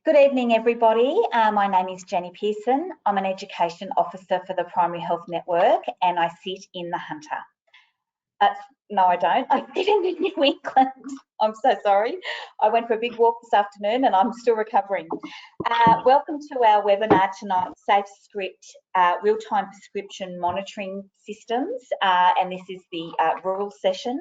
Good evening, everybody. My name is Jenny Pearson. I'm an Education Officer for the Primary Health Network and I sit in the Hunter. No, I don't. I sit in the New England. I'm so sorry. I went for a big walk this afternoon and I'm still recovering. Welcome to our webinar tonight, SafeScript Real-Time Prescription Monitoring Systems, and this is the rural session.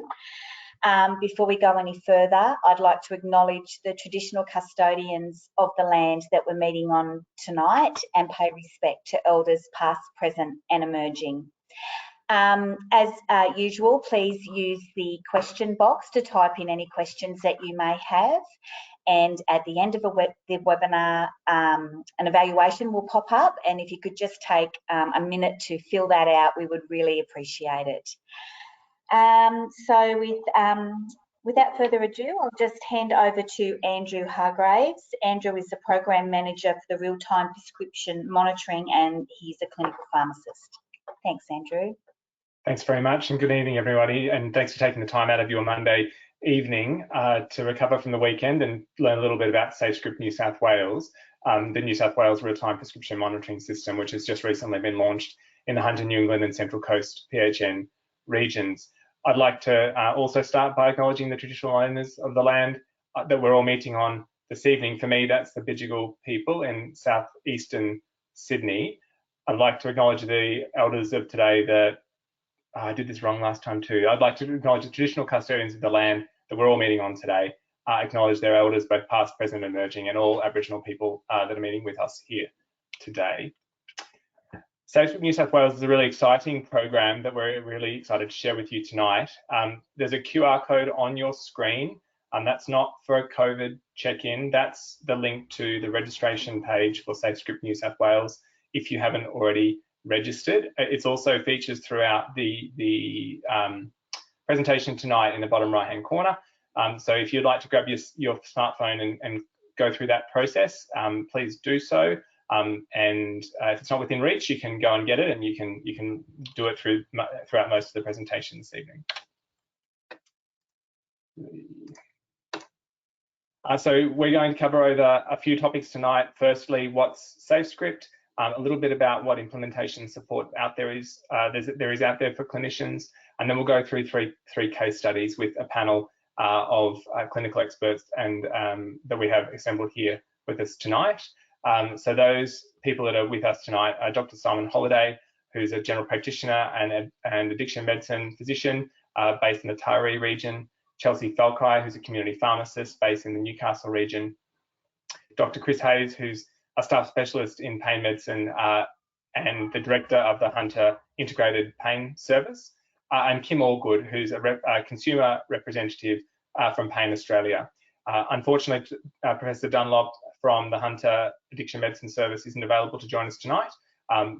Before we go any further, I'd like to acknowledge the traditional custodians of the land that we're meeting on tonight and pay respect to elders past, present and emerging. As usual, please use the question box to type in any questions that you may have. And at the end of the webinar, an evaluation will pop up. And if you could just take a minute to fill that out, we would really appreciate it. So without further ado, I'll just hand over to Andrew Hargraves. Andrew is the Program Manager for the Real-Time Prescription Monitoring and he's a clinical pharmacist. Thanks, Andrew. Thanks very much and good evening, everybody. And thanks for taking the time out of your Monday evening to recover from the weekend and learn a little bit about SafeScript New South Wales, the New South Wales Real-Time Prescription Monitoring System, which has just recently been launched in the Hunter, New England and Central Coast PHN regions. I'd like to also start by acknowledging the traditional owners of the land that we're all meeting on this evening. For me, that's the Bidjigal people in southeastern Sydney. I'd like to acknowledge the elders of today that I did this wrong last time too. I'd like to acknowledge the traditional custodians of the land that we're all meeting on today, acknowledge their elders, both past, present, and emerging, and all Aboriginal people that are meeting with us here today. SafeScript New South Wales is a really exciting program that we're really excited to share with you tonight. There's a QR code on your screen. That's not for a COVID check-in. That's the link to the registration page for SafeScript New South Wales if you haven't already registered. It's also features throughout the presentation tonight in the bottom right-hand corner. So if you'd like to grab your smartphone and go through that process, please do so. And if it's not within reach, you can go and get it, and you can do it throughout most of the presentation this evening. So we're going to cover over a few topics tonight. Firstly, what's SafeScript? A little bit about what implementation support there is out there for clinicians, and then we'll go through three case studies with a panel of clinical experts and that we have assembled here with us tonight. So those people that are with us tonight are Dr. Simon Holliday, who's a general practitioner and addiction medicine physician based in the Taree region, Chelsea Falcry, who's a community pharmacist based in the Newcastle region, Dr. Chris Hayes, who's a staff specialist in pain medicine and the director of the Hunter Integrated Pain Service, and Kim Allgood, who's a consumer representative from Pain Australia. Unfortunately, Professor Dunlop from the Hunter Addiction Medicine Service isn't available to join us tonight,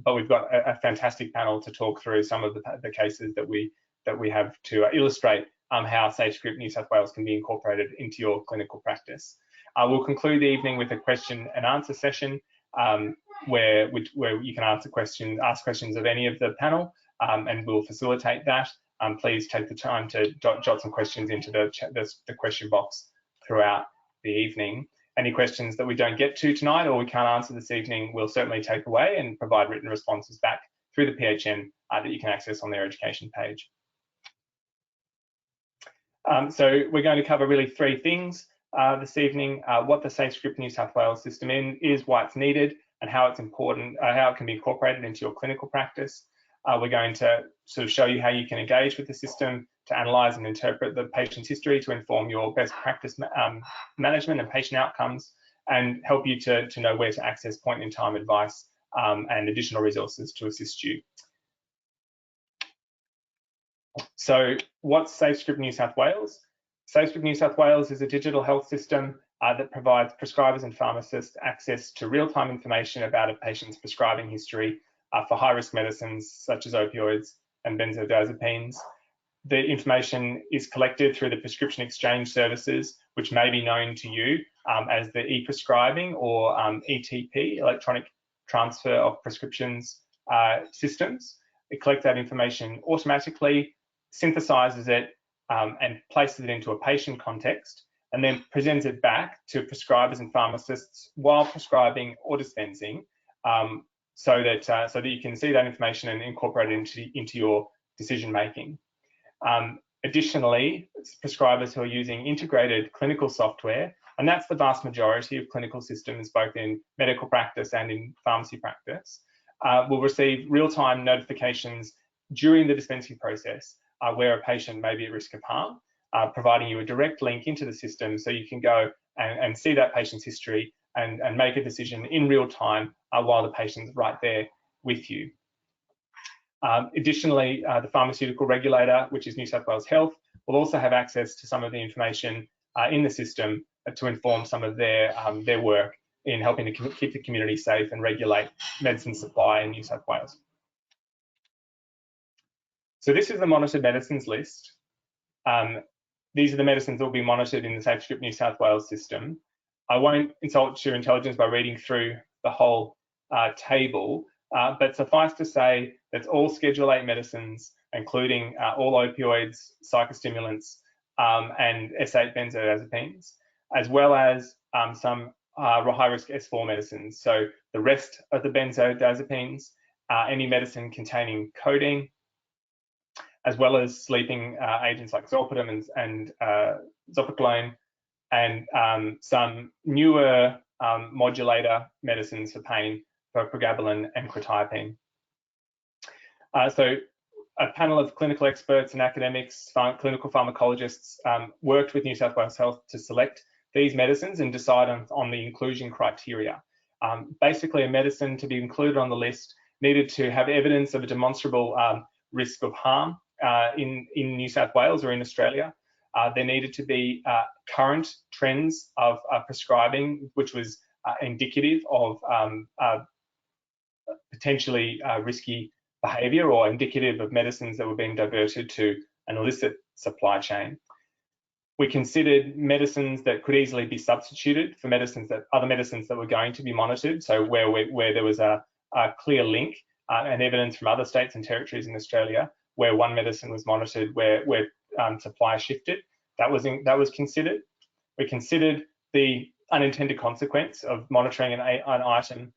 but we've got a fantastic panel to talk through some of the cases that we have to illustrate how SafeScript New South Wales can be incorporated into your clinical practice. We'll conclude the evening with a question and answer session where you can ask questions of any of the panel, and we'll facilitate that. Please take the time to jot some questions into the question box throughout the evening. Any questions that we don't get to tonight or we can't answer this evening, we'll certainly take away and provide written responses back through the PHN that you can access on their education page. So we're going to cover really three things this evening: what the SafeScript New South Wales system is, why it's needed, and how it's important, how it can be incorporated into your clinical practice. We're going to sort of show you how you can engage with the system to analyse and interpret the patient's history to inform your best practice management and patient outcomes, and help you to know where to access point-in-time advice and additional resources to assist you. So what's SafeScript New South Wales? SafeScript New South Wales is a digital health system that provides prescribers and pharmacists access to real-time information about a patient's prescribing history for high-risk medicines such as opioids and benzodiazepines. The information is collected through the prescription exchange services, which may be known to you as the e-prescribing or ETP, electronic transfer of prescriptions systems. It collects that information automatically, synthesizes it, and places it into a patient context, and then presents it back to prescribers and pharmacists while prescribing or dispensing, so that you can see that information and incorporate it into your decision making. Additionally, prescribers who are using integrated clinical software, and that's the vast majority of clinical systems, both in medical practice and in pharmacy practice, will receive real-time notifications during the dispensing process where a patient may be at risk of harm, providing you a direct link into the system so you can go and see that patient's history and make a decision in real time while the patient's right there with you. Additionally, the pharmaceutical regulator, which is New South Wales Health, will also have access to some of the information in the system to inform some of their work in helping to keep the community safe and regulate medicine supply in New South Wales. So this is the monitored medicines list. These are the medicines that will be monitored in the SafeScript New South Wales system. I won't insult your intelligence by reading through the whole table, but suffice to say that's all Schedule 8 medicines, including all opioids, psychostimulants, and S8 benzodiazepines, as well as some high-risk S4 medicines. So the rest of the benzodiazepines, any medicine containing codeine, as well as sleeping agents like zolpidem and zopiclone, and some newer modulator medicines for pain, for pregabalin and quetiapine. So a panel of clinical experts and academics, clinical pharmacologists, worked with New South Wales Health to select these medicines and decide on the inclusion criteria. Basically, a medicine to be included on the list needed to have evidence of a demonstrable risk of harm in New South Wales or in Australia. There needed to be current trends of prescribing, which was indicative of potentially risky behaviour or indicative of medicines that were being diverted to an illicit supply chain. We considered medicines that could easily be substituted for other medicines that were going to be monitored. So where there was a clear link and evidence from other states and territories in Australia where one medicine was monitored, where supply shifted, that was considered. We considered the unintended consequence of monitoring an item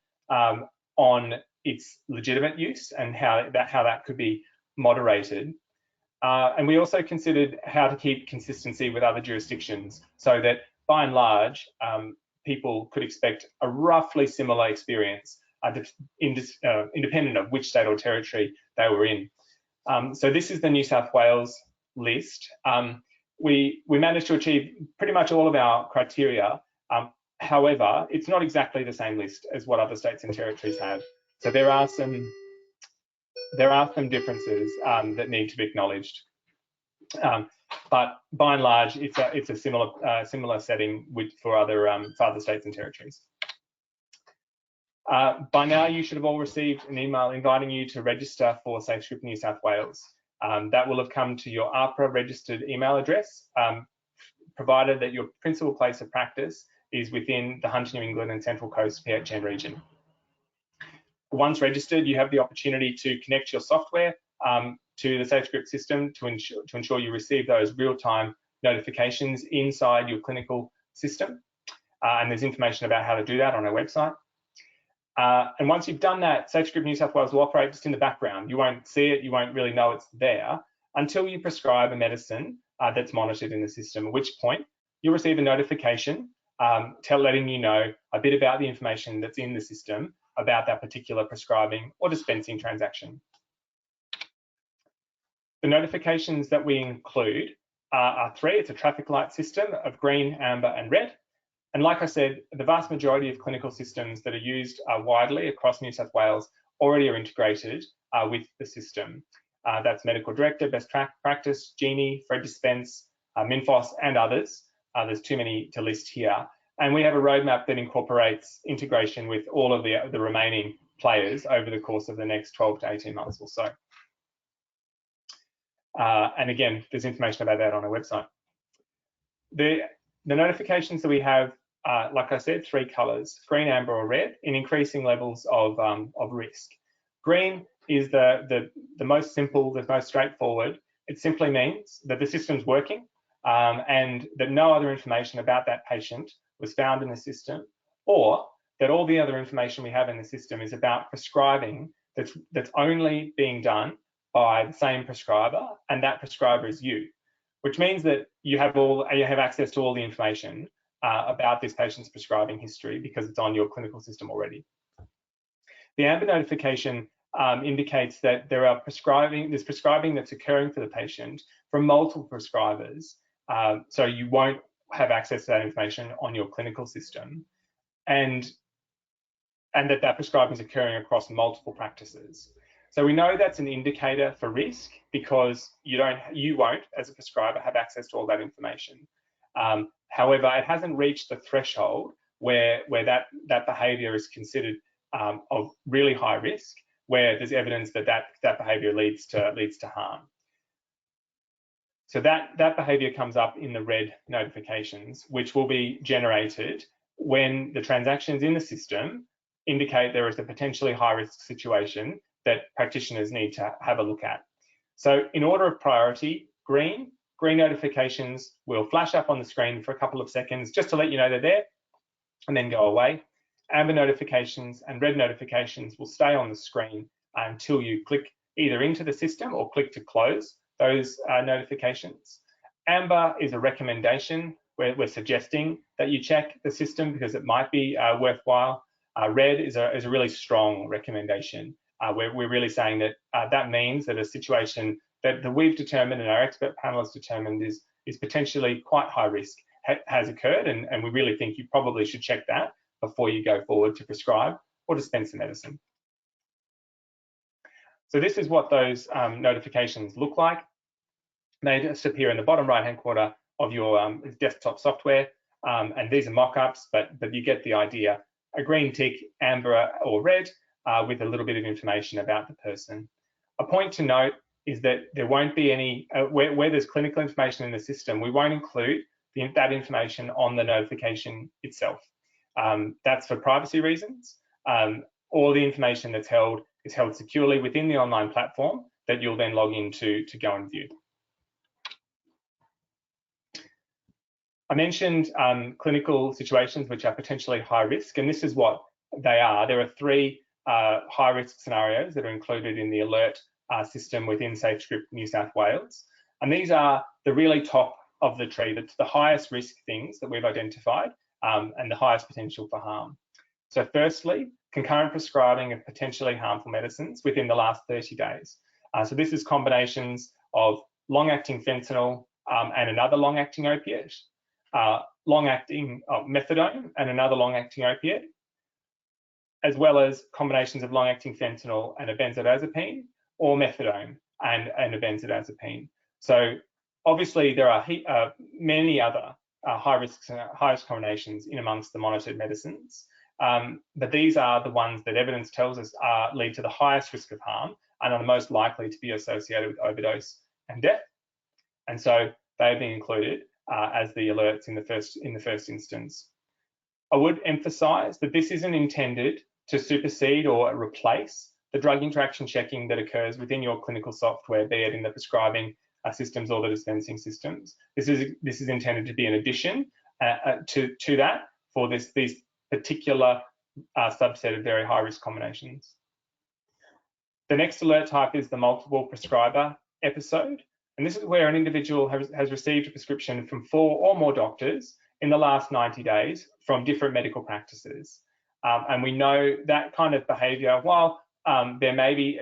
on its legitimate use and how that could be moderated. And we also considered how to keep consistency with other jurisdictions so that, by and large, people could expect a roughly similar experience, independent of which state or territory they were in. So this is the New South Wales list. We managed to achieve pretty much all of our criteria. However, it's not exactly the same list as what other states and territories have. So there are some differences that need to be acknowledged. But by and large, it's a similar setting for other states and territories. By now, you should have all received an email inviting you to register for SafeScript New South Wales. That will have come to your AHPRA registered email address, provided that your principal place of practice is within the Hunter, New England and Central Coast PHN region. Once registered, you have the opportunity to connect your software to the SafeScript system to ensure you receive those real-time notifications inside your clinical system. And there's information about how to do that on our website. And once you've done that, SafeScript New South Wales will operate just in the background. You won't see it, you won't really know it's there until you prescribe a medicine that's monitored in the system, at which point you'll receive a notification letting you know a bit about the information that's in the system about that particular prescribing or dispensing transaction. The notifications that we include are three. It's a traffic light system of green, amber, and red. And like I said, the vast majority of clinical systems that are used widely across New South Wales already are integrated with the system. That's Medical Director, Best Practice, Genie, Fred Dispense, Minfos, and others. There's too many to list here. And we have a roadmap that incorporates integration with all of the remaining players over the course of the next 12 to 18 months or so. And again, there's information about that on our website. The notifications that we have, like I said, three colors: green, amber, or red, in increasing levels of risk. Green is the most simple, the most straightforward. It simply means that the system's working and that no other information about that patient was found in the system, or that all the other information we have in the system is about prescribing that's only being done by the same prescriber, and that prescriber is you, which means that you have access to all the information about this patient's prescribing history because it's on your clinical system already. The AMBER notification indicates that there's prescribing that's occurring for the patient from multiple prescribers, so you won't have access to that information on your clinical system, and that prescribing is occurring across multiple practices. So we know that's an indicator for risk because you won't, as a prescriber, have access to all that information. However, it hasn't reached the threshold where that behaviour is considered of really high risk, where there's evidence that behaviour leads to harm. So that behaviour comes up in the red notifications, which will be generated when the transactions in the system indicate there is a potentially high risk situation that practitioners need to have a look at. So in order of priority, green notifications will flash up on the screen for a couple of seconds just to let you know they're there and then go away. Amber notifications and red notifications will stay on the screen until you click either into the system or click to close those notifications. Amber is a recommendation where we're suggesting that you check the system because it might be worthwhile. Red is a really strong recommendation. We're really saying that that means that a situation that we've determined and our expert panel has determined is potentially quite high risk has occurred, and we really think you probably should check that before you go forward to prescribe or dispense the medicine. So this is what those notifications look like. They just appear in the bottom right-hand corner of your desktop software, and these are mock-ups, but you get the idea. A green tick, amber or red, with a little bit of information about the person. A point to note is that there won't be any, where there's clinical information in the system, we won't include that information on the notification itself. That's for privacy reasons. All the information that's held is held securely within the online platform that you'll then log into to go and view. I mentioned clinical situations which are potentially high risk, and this is what they are. There are 3 high risk scenarios that are included in the alert system within SafeScript New South Wales. And these are the really top of the tree, that's the highest risk things that we've identified and the highest potential for harm. So firstly, concurrent prescribing of potentially harmful medicines within the last 30 days. So this is combinations of long-acting fentanyl and another long-acting opiate, long-acting methadone and another long-acting opiate, as well as combinations of long-acting fentanyl and a benzodiazepine, or methadone and a benzodiazepine. So obviously there are many other highest combinations in amongst the monitored medicines, but these are the ones that evidence tells us lead to the highest risk of harm and are the most likely to be associated with overdose and death. And so they've been included as the alerts in the first instance. I would emphasise that this isn't intended to supersede or replace the drug interaction checking that occurs within your clinical software, be it in the prescribing systems or the dispensing systems. This is intended to be an addition to that for these particular subset of very high risk combinations. The next alert type is the multiple prescriber episode, and this is where an individual has received a prescription from 4 or more doctors in the last 90 days from different medical practices. And we know that kind of behaviour, while there may be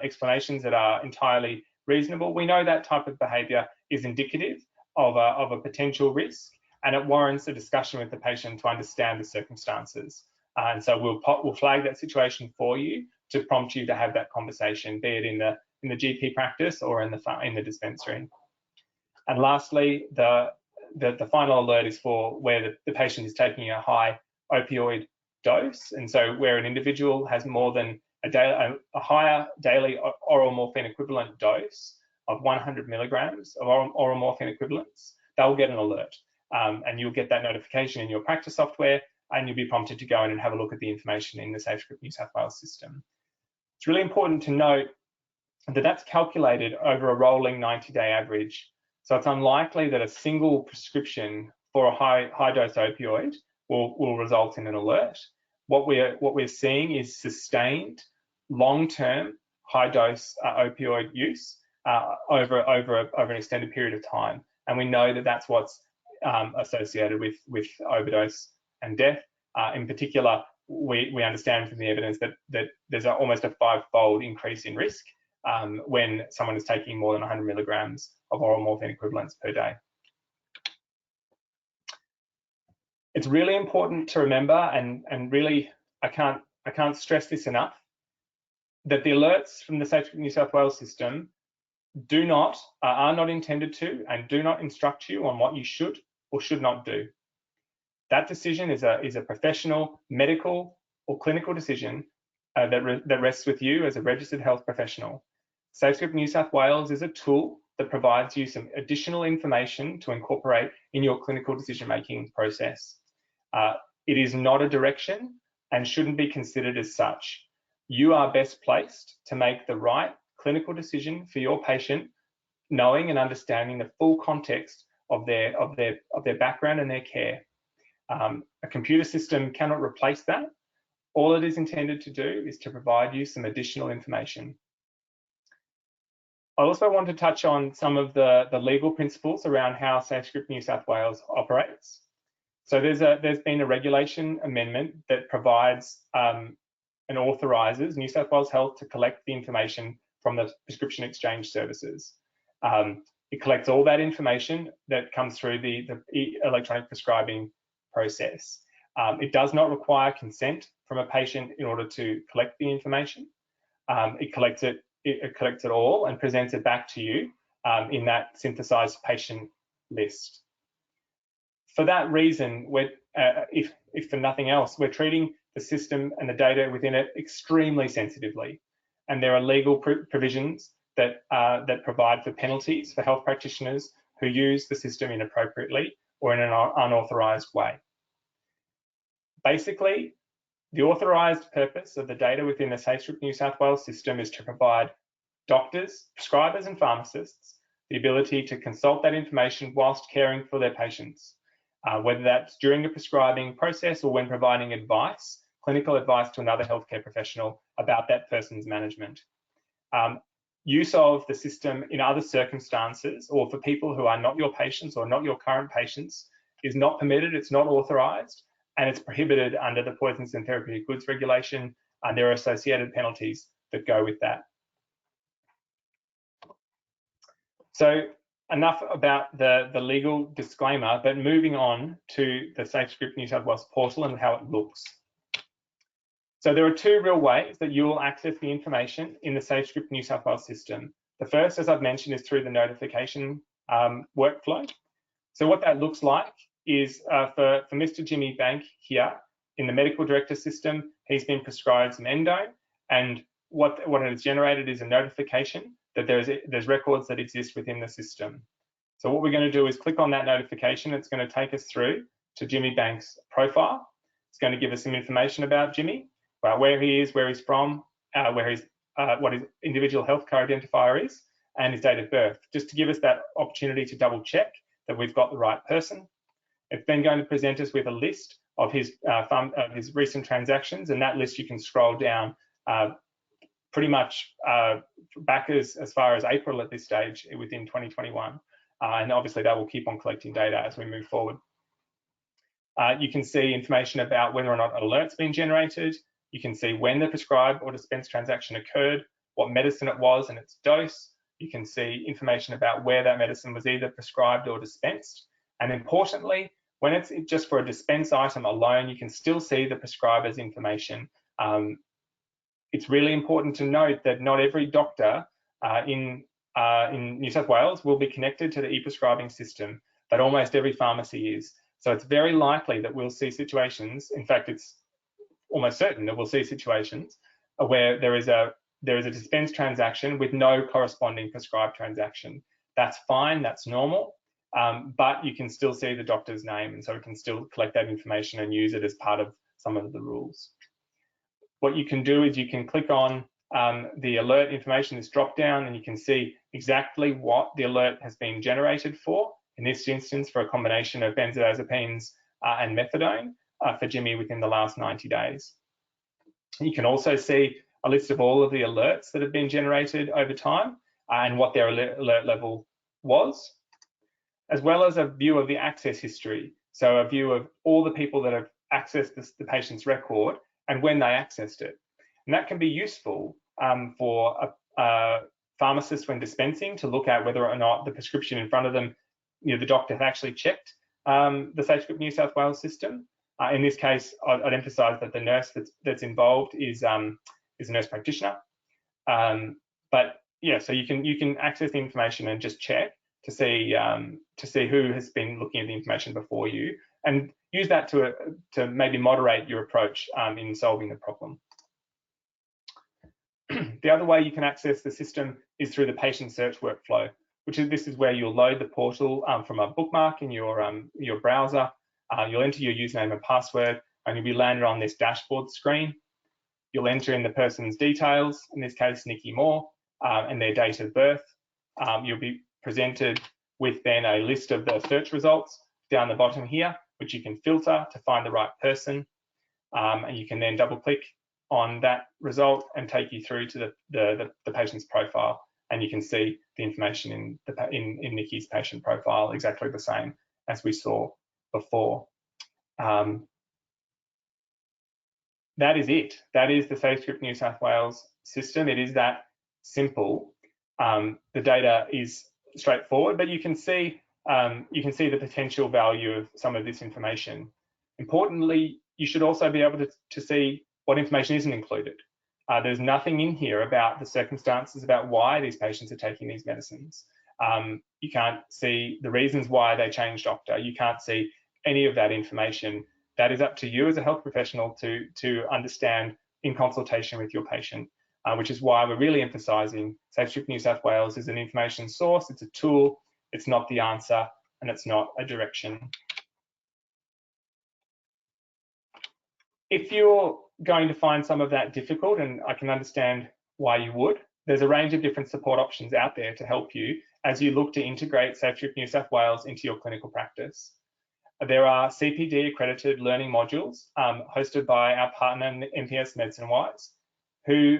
explanations that are entirely reasonable, we know that type of behaviour is indicative of a potential risk, and it warrants a discussion with the patient to understand the circumstances. And so we'll flag that situation for you to prompt you to have that conversation, be it in the GP practice or in the dispensary. And lastly, the final alert is for where the patient is taking a high opioid dose, and so where an individual has more than a higher daily oral morphine equivalent dose of 100 milligrams of oral morphine equivalents, they'll get an alert, and you'll get that notification in your practice software, and you'll be prompted to go in and have a look at the information in the SafeScript New South Wales system. It's really important to note that that's calculated over a rolling 90-day average. So it's unlikely that a single prescription for a high dose opioid will result in an alert. What we're seeing is sustained long-term high dose opioid use over an extended period of time, and we know that that's what's associated with overdose and death. In particular, we understand from the evidence that there's almost a 5-fold increase in risk when someone is taking more than 100 milligrams of oral morphine equivalents per day. It's really important to remember, and really I can't stress this enough, that the alerts from the SafeScript New South Wales system are not intended to and do not instruct you on what you should or should not do. That decision is a professional, medical or clinical decision that rests with you as a registered health professional. SafeScript New South Wales is a tool that provides you some additional information to incorporate in your clinical decision-making process. It is not a direction and shouldn't be considered as such. You are best placed to make the right clinical decision for your patient, knowing and understanding the full context of their background and their care. A computer system cannot replace that. All it is intended to do is to provide you some additional information. I also want to touch on some of the legal principles around how SafeScript New South Wales operates. So there's been a regulation amendment that provides and authorises New South Wales Health to collect the information from the prescription exchange services. It collects all that information that comes through the electronic prescribing process. It does not require consent from a patient in order to collect the information. It collects it all and presents it back to you in that synthesized patient list. For that reason, if for nothing else, we're treating the system and the data within it extremely sensitively. And there are legal provisions that provide for penalties for health practitioners who use the system inappropriately or in an unauthorized way. Basically, the authorized purpose of the data within the SafeScript New South Wales system is to provide doctors, prescribers and pharmacists the ability to consult that information whilst caring for their patients, whether that's during the prescribing process or when providing advice, clinical advice to another healthcare professional about that person's management. Use of the system in other circumstances or for people who are not your patients or not your current patients is not permitted, it's not authorized, and it's prohibited under the Poisons and Therapeutic Goods Regulation, and there are associated penalties that go with that. So enough about the legal disclaimer, but moving on to the SafeScript New South Wales portal and how it looks. So there are two real ways that you will access the information in the SafeScript New South Wales system. The first, as I've mentioned, is through the notification workflow. So what that looks like is for Mr. Jimmy Bank here in the medical director system, he's been prescribed some endone, and what it has generated is a notification that there's records that exist within the system. So what we're going to do is click on that notification. It's going to take us through to Jimmy Bank's profile. It's going to give us some information about Jimmy, about where he is, where he's from, what his individual health co-identifier is, and his date of birth, just to give us that opportunity to double check that we've got the right person. It's then going to present us with a list of his recent transactions, and that list you can scroll down pretty much back as far as April at this stage within 2021. And obviously that will keep on collecting data as we move forward. You can see information about whether or not an alert's been generated. You can see when the prescribed or dispensed transaction occurred, what medicine it was and its dose. You can see information about where that medicine was either prescribed or dispensed. And importantly, when it's just for a dispense item alone, you can still see the prescriber's information. It's really important to note that not every doctor in New South Wales will be connected to the e-prescribing system, but almost every pharmacy is. So it's very likely that we'll see situations, in fact, it's almost certain that we'll see situations where there is a dispense transaction with no corresponding prescribed transaction. That's fine, that's normal, but you can still see the doctor's name, and so we can still collect that information and use it as part of some of the rules. What you can do is you can click on the alert information, this drop down, and you can see exactly what the alert has been generated for. In this instance, for a combination of benzodiazepines and methadone for Jimmy within the last 90 days. You can also see a list of all of the alerts that have been generated over time and what their alert level was, as well as a view of the access history. So a view of all the people that have accessed the patient's record and when they accessed it. And that can be useful for a pharmacist when dispensing to look at whether or not the prescription in front of them, the doctor has actually checked the SafeScript New South Wales system. In this case, I'd emphasise that the nurse that's involved is a nurse practitioner. But yeah, so you can access the information and just check to see who has been looking at the information before you, and use that to maybe moderate your approach in solving the problem. The other way you can access the system is through the patient search workflow, this is where you'll load the portal from a bookmark in your browser. You'll enter your username and password, and you'll be landed on this dashboard screen. You'll enter in the person's details, in this case, Nikki Moore, and their date of birth. You'll be presented with then a list of the search results down the bottom here, which you can filter to find the right person. And you can then double click on that result and take you through to the patient's profile. And you can see the information in Nikki's patient profile exactly the same as we saw before. That is it. That is the SafeScript New South Wales system. It is that simple. The data is straightforward, but you can see the potential value of some of this information. Importantly, you should also be able to see what information isn't included. There's nothing in here about the circumstances about why these patients are taking these medicines. You can't see the reasons why they changed doctor. You can't see any of that information. That is up to you as a health professional to understand in consultation with your patient, which is why we're really emphasising SafeScript New South Wales is an information source. It's a tool. It's not the answer, and it's not a direction. If you're going to find some of that difficult, and I can understand why you would, there's a range of different support options out there to help you as you look to integrate SafeScript New South Wales into your clinical practice. There are CPD accredited learning modules hosted by our partner NPS Medicine Wise, who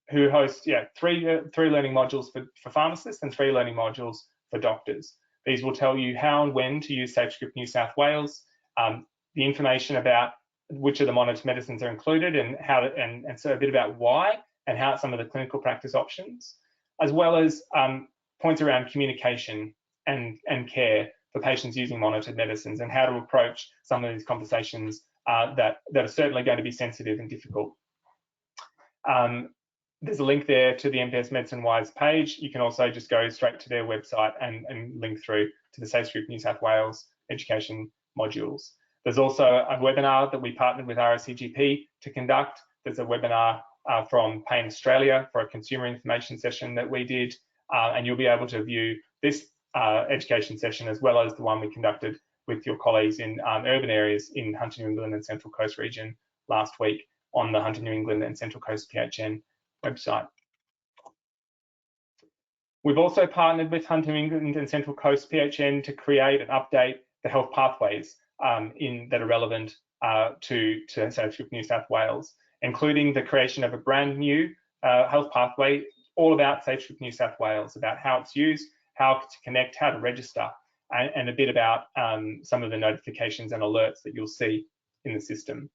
host three learning modules for pharmacists and 3 learning modules for doctors. These will tell you how and when to use SafeScript New South Wales, the information about which of the monitored medicines are included and so a bit about why and how some of the clinical practice options, as well as points around communication and care for patients using monitored medicines and how to approach some of these conversations that are certainly going to be sensitive and difficult. There's a link there to the NPS Medicine Wise page. You can also just go straight to their website and link through to the SafeScript New South Wales education modules. There's also a webinar that we partnered with RSCGP to conduct. There's a webinar from Pain Australia for a consumer information session that we did, and you'll be able to view this education session as well as the one we conducted with your colleagues in urban areas in Hunter New England and Central Coast region last week on the Hunter New England and Central Coast PHN website. We've also partnered with Hunter New England and Central Coast PHN to create and update the health pathways that are relevant to SafeScript New South Wales, including the creation of a brand new health pathway all about SafeScript New South Wales, about how it's used, how to connect, how to register, and a bit about some of the notifications and alerts that you'll see in the system.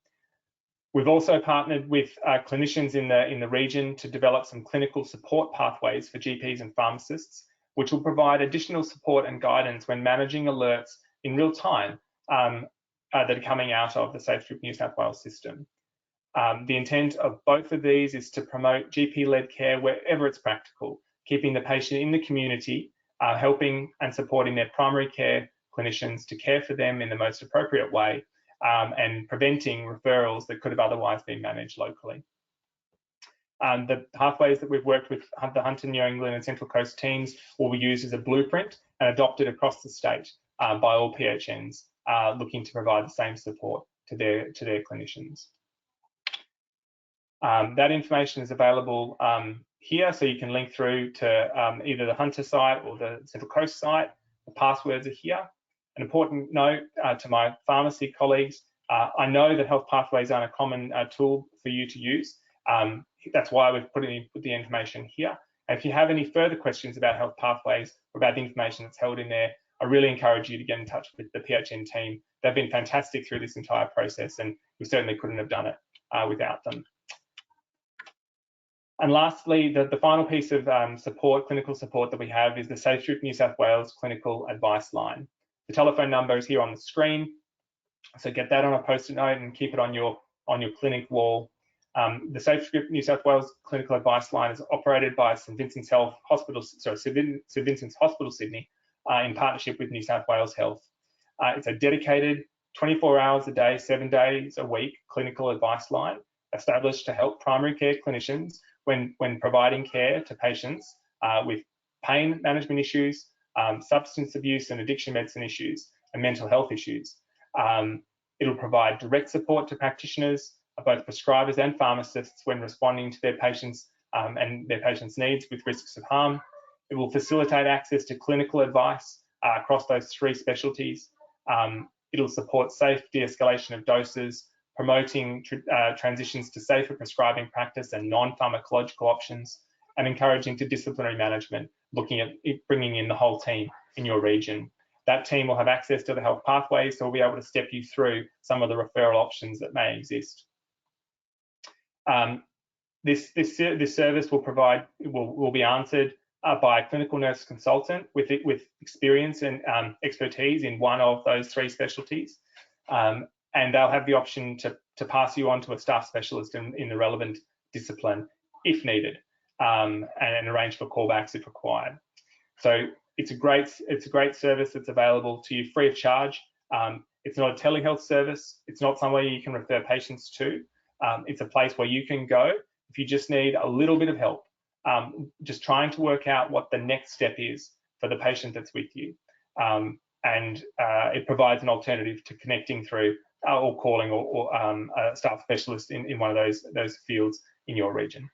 We've also partnered with clinicians in the region to develop some clinical support pathways for GPs and pharmacists, which will provide additional support and guidance when managing alerts in real time that are coming out of the SafeScript New South Wales system. The intent of both of these is to promote GP-led care wherever it's practical, keeping the patient in the community, helping and supporting their primary care clinicians to care for them in the most appropriate way, and preventing referrals that could have otherwise been managed locally. The pathways that we've worked with the Hunter, New England and Central Coast teams will be used as a blueprint and adopted across the state by all PHNs looking to provide the same support to their clinicians. That information is available here, so you can link through to either the Hunter site or the Central Coast site. The passwords are here. An important note to my pharmacy colleagues, I know that health pathways aren't a common tool for you to use. That's why we've put the information here. And if you have any further questions about health pathways or about the information that's held in there, I really encourage you to get in touch with the PHN team. They've been fantastic through this entire process, and we certainly couldn't have done it without them. And lastly, the final piece of clinical support that we have is the SafeScript New South Wales Clinical Advice Line. The telephone number is here on the screen, so get that on a Post-it note and keep it on your clinic wall. The SafeScript New South Wales Clinical Advice Line is operated by St Vincent's Hospital Sydney in partnership with New South Wales Health. It's a dedicated 24 hours a day, 7 days a week clinical advice line established to help primary care clinicians when providing care to patients with pain management issues, substance abuse and addiction medicine issues, and mental health issues. It'll provide direct support to practitioners, both prescribers and pharmacists, when responding to their patients and their patients' needs with risks of harm. It will facilitate access to clinical advice across those 3 specialties. It'll support safe de-escalation of doses, promoting transitions to safer prescribing practice and non-pharmacological options, and encouraging interdisciplinary management, looking at bringing in the whole team in your region. That team will have access to the health pathways, so we'll be able to step you through some of the referral options that may exist. This service will be answered by a clinical nurse consultant with experience and expertise in one of those 3 specialties, and they'll have the option to pass you on to a staff specialist in the relevant discipline if needed, and arrange for callbacks if required. So it's a great service that's available to you free of charge. It's not a telehealth service. It's not somewhere you can refer patients to. It's a place where you can go if you just need a little bit of help, just trying to work out what the next step is for the patient that's with you. And it provides an alternative to connecting through or calling or a staff specialist in one of those fields in your region.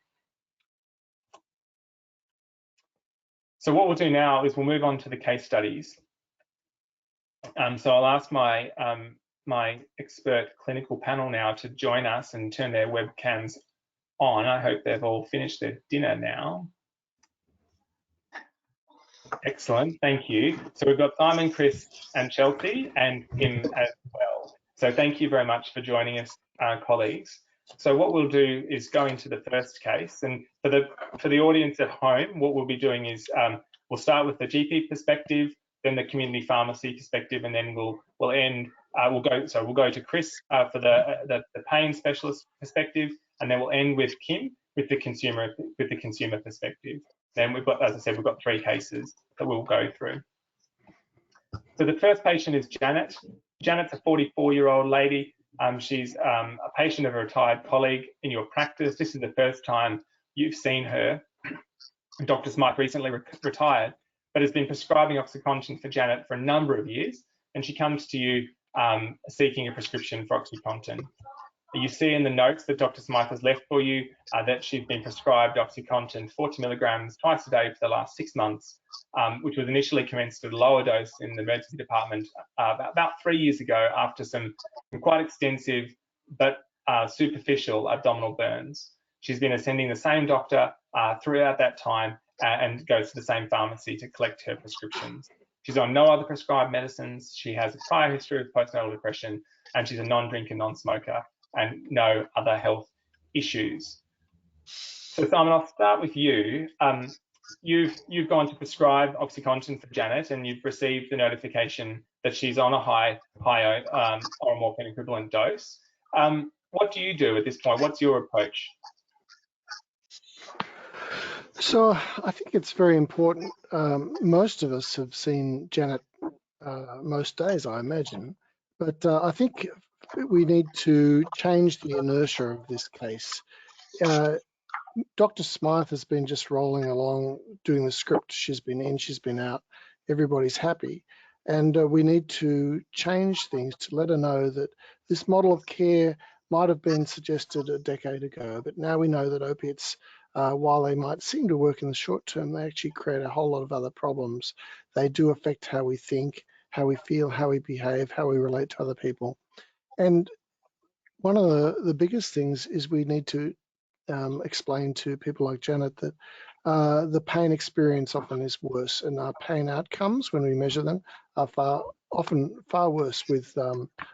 So what we'll do now is we'll move on to the case studies. So I'll ask my my expert clinical panel now to join us and turn their webcams on. I hope they've all finished their dinner now. Excellent, thank you. So we've got Simon, Chris, and Chelsea, and Kim as well. So thank you very much for joining us, colleagues. So what we'll do is go into the first case, and for the audience at home, what we'll be doing is we'll start with the GP perspective, then the community pharmacy perspective, and then we'll end. We'll go to Chris for the pain specialist perspective, and then we'll end with Kim with the consumer perspective. Then we've got, as I said, we've got 3 cases that we'll go through. So the first patient is Janet. Janet's a 44-year-old lady. She's a patient of a retired colleague in your practice. This is the first time you've seen her. Dr. Smythe recently retired, but has been prescribing OxyContin for Janet for a number of years, and she comes to you seeking a prescription for OxyContin. You see in the notes that Dr. Smythe has left for you that she's been prescribed OxyContin 40 milligrams twice a day for the last 6 months, which was initially commenced at a lower dose in the emergency department about 3 years ago after some quite extensive but superficial abdominal burns. She's been attending the same doctor throughout that time and goes to the same pharmacy to collect her prescriptions. She's on no other prescribed medicines. She has a prior history of postnatal depression, and she's a non-drinker, non-smoker, and no other health issues. So Simon, I'll start with you. You've gone to prescribe OxyContin for Janet, and you've received the notification that she's on a high oral morphine equivalent dose. What do you do at this point? What's your approach? So I think it's very important. Most of us have seen Janet most days, I imagine, but I think we need to change the inertia of this case. Dr. Smythe has been just rolling along doing the script. She's been in, she's been out, everybody's happy. And we need to change things to let her know that this model of care might have been suggested a decade ago, but now we know that opiates, while they might seem to work in the short term, they actually create a whole lot of other problems. They do affect how we think, how we feel, how we behave, how we relate to other people. And one of the biggest things is we need to explain to people like Janet that the pain experience often is worse, and our pain outcomes when we measure them are often far worse with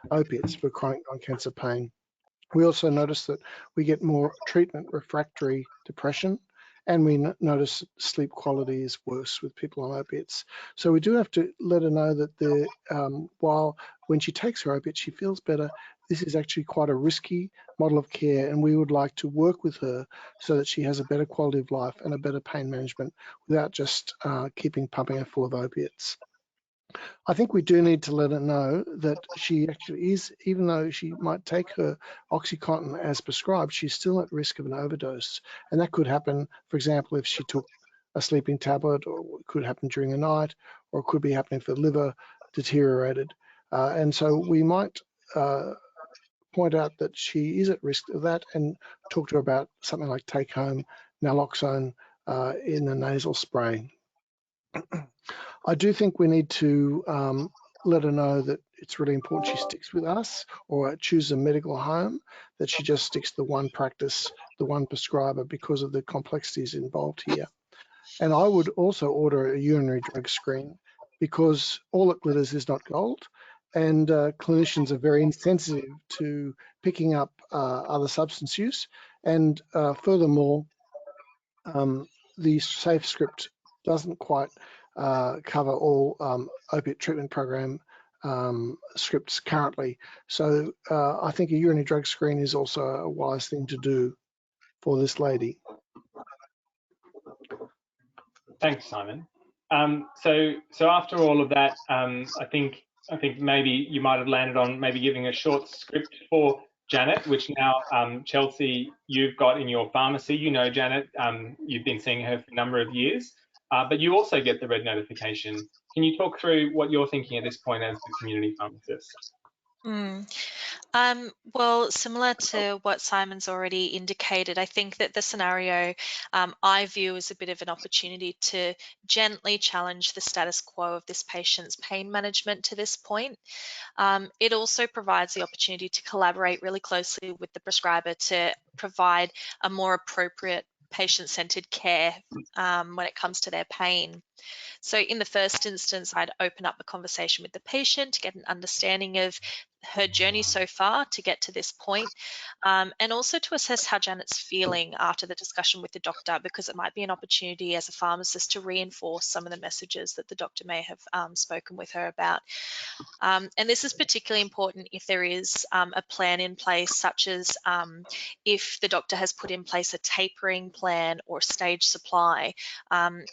opiates for chronic non-cancer pain. We also notice that we get more treatment refractory depression, and we notice sleep quality is worse with people on opiates. So we do have to let her know that while when she takes her opiates, she feels better, this is actually quite a risky model of care, and we would like to work with her so that she has a better quality of life and a better pain management without just keeping pumping her full of opiates. I think we do need to let her know that she actually is, even though she might take her OxyContin as prescribed, she's still at risk of an overdose. And that could happen, for example, if she took a sleeping tablet, or it could happen during the night, or it could be happening if the liver deteriorated. And so we might point out that she is at risk of that and talk to her about something like take-home naloxone in a nasal spray. I do think we need to let her know that it's really important she sticks with us or choose a medical home, that she just sticks to the one practice, the one prescriber, because of the complexities involved here. And I would also order a urinary drug screen, because all that glitters is not gold, and clinicians are very insensitive to picking up other substance use. And furthermore, the SafeScript doesn't quite cover all opiate treatment program scripts currently. So I think a urinary drug screen is also a wise thing to do for this lady. Thanks, Simon. So after all of that, I think maybe you might have landed on maybe giving a short script for Janet, which now, Chelsea, you've got in your pharmacy. You know Janet, you've been seeing her for a number of years, but you also get the red notification. Can you talk through what you're thinking at this point as the community pharmacist? Well, similar to what Simon's already indicated, I think that the scenario I view as a bit of an opportunity to gently challenge the status quo of this patient's pain management to this point. It also provides the opportunity to collaborate really closely with the prescriber to provide a more appropriate patient-centered care when it comes to their pain. So in the first instance, I'd open up a conversation with the patient to get an understanding of her journey so far to get to this point, and also to assess how Janet's feeling after the discussion with the doctor, because it might be an opportunity as a pharmacist to reinforce some of the messages that the doctor may have spoken with her about. And this is particularly important if there is a plan in place, such as if the doctor has put in place a tapering plan or stage supply.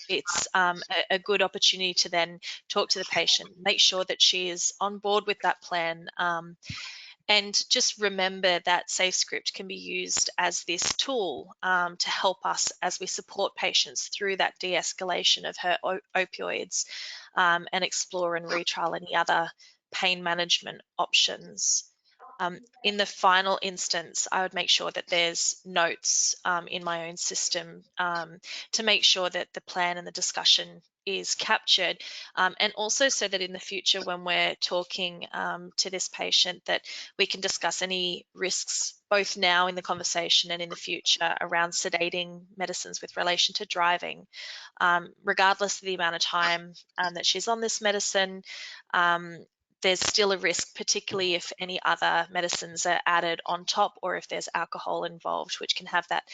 It's a good opportunity to then talk to the patient, make sure that she is on board with that plan. And just remember that SafeScript can be used as this tool to help us as we support patients through that de-escalation of her opioids and explore and retrial any other pain management options. In the final instance, I would make sure that there's notes in my own system to make sure that the plan and the discussion is captured, and also so that in the future when we're talking to this patient, that we can discuss any risks both now in the conversation and in the future around sedating medicines with relation to driving. Regardless of the amount of time that she's on this medicine, there's still a risk, particularly if any other medicines are added on top or if there's alcohol involved, which can have that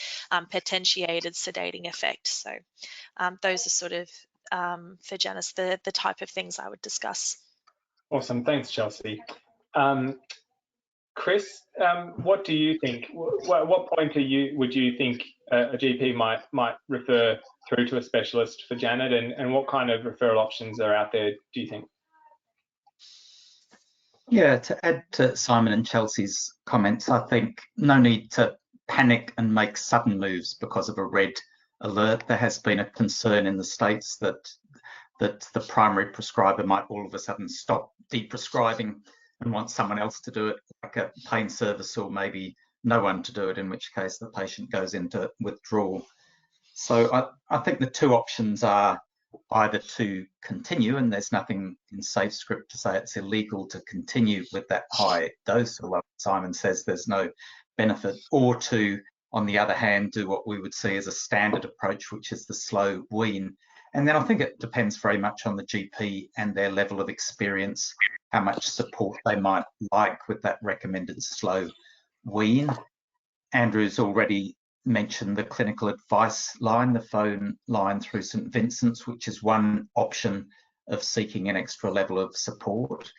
potentiated sedating effect. So those are sort of, for Janice, the type of things I would discuss. Awesome, thanks, Chelsea. Chris, what do you think? What point would you think a GP might refer through to a specialist for Janet, and what kind of referral options are out there, do you think? Yeah, to add to Simon and Chelsea's comments, I think no need to panic and make sudden moves because of a red alert. There has been a concern in the States that the primary prescriber might all of a sudden stop de-prescribing and want someone else to do it, like a pain service, or maybe no one to do it, in which case the patient goes into withdrawal. So I think the two options are either to continue, and there's nothing in SafeScript to say it's illegal to continue with that high dose, although Simon says there's no benefit, or to, on the other hand, do what we would see as a standard approach, which is the slow wean. And then I think it depends very much on the GP and their level of experience, how much support they might like with that recommended slow wean. Andrew's already mentioned the clinical advice line, the phone line through St Vincent's, which is one option of seeking an extra level of support.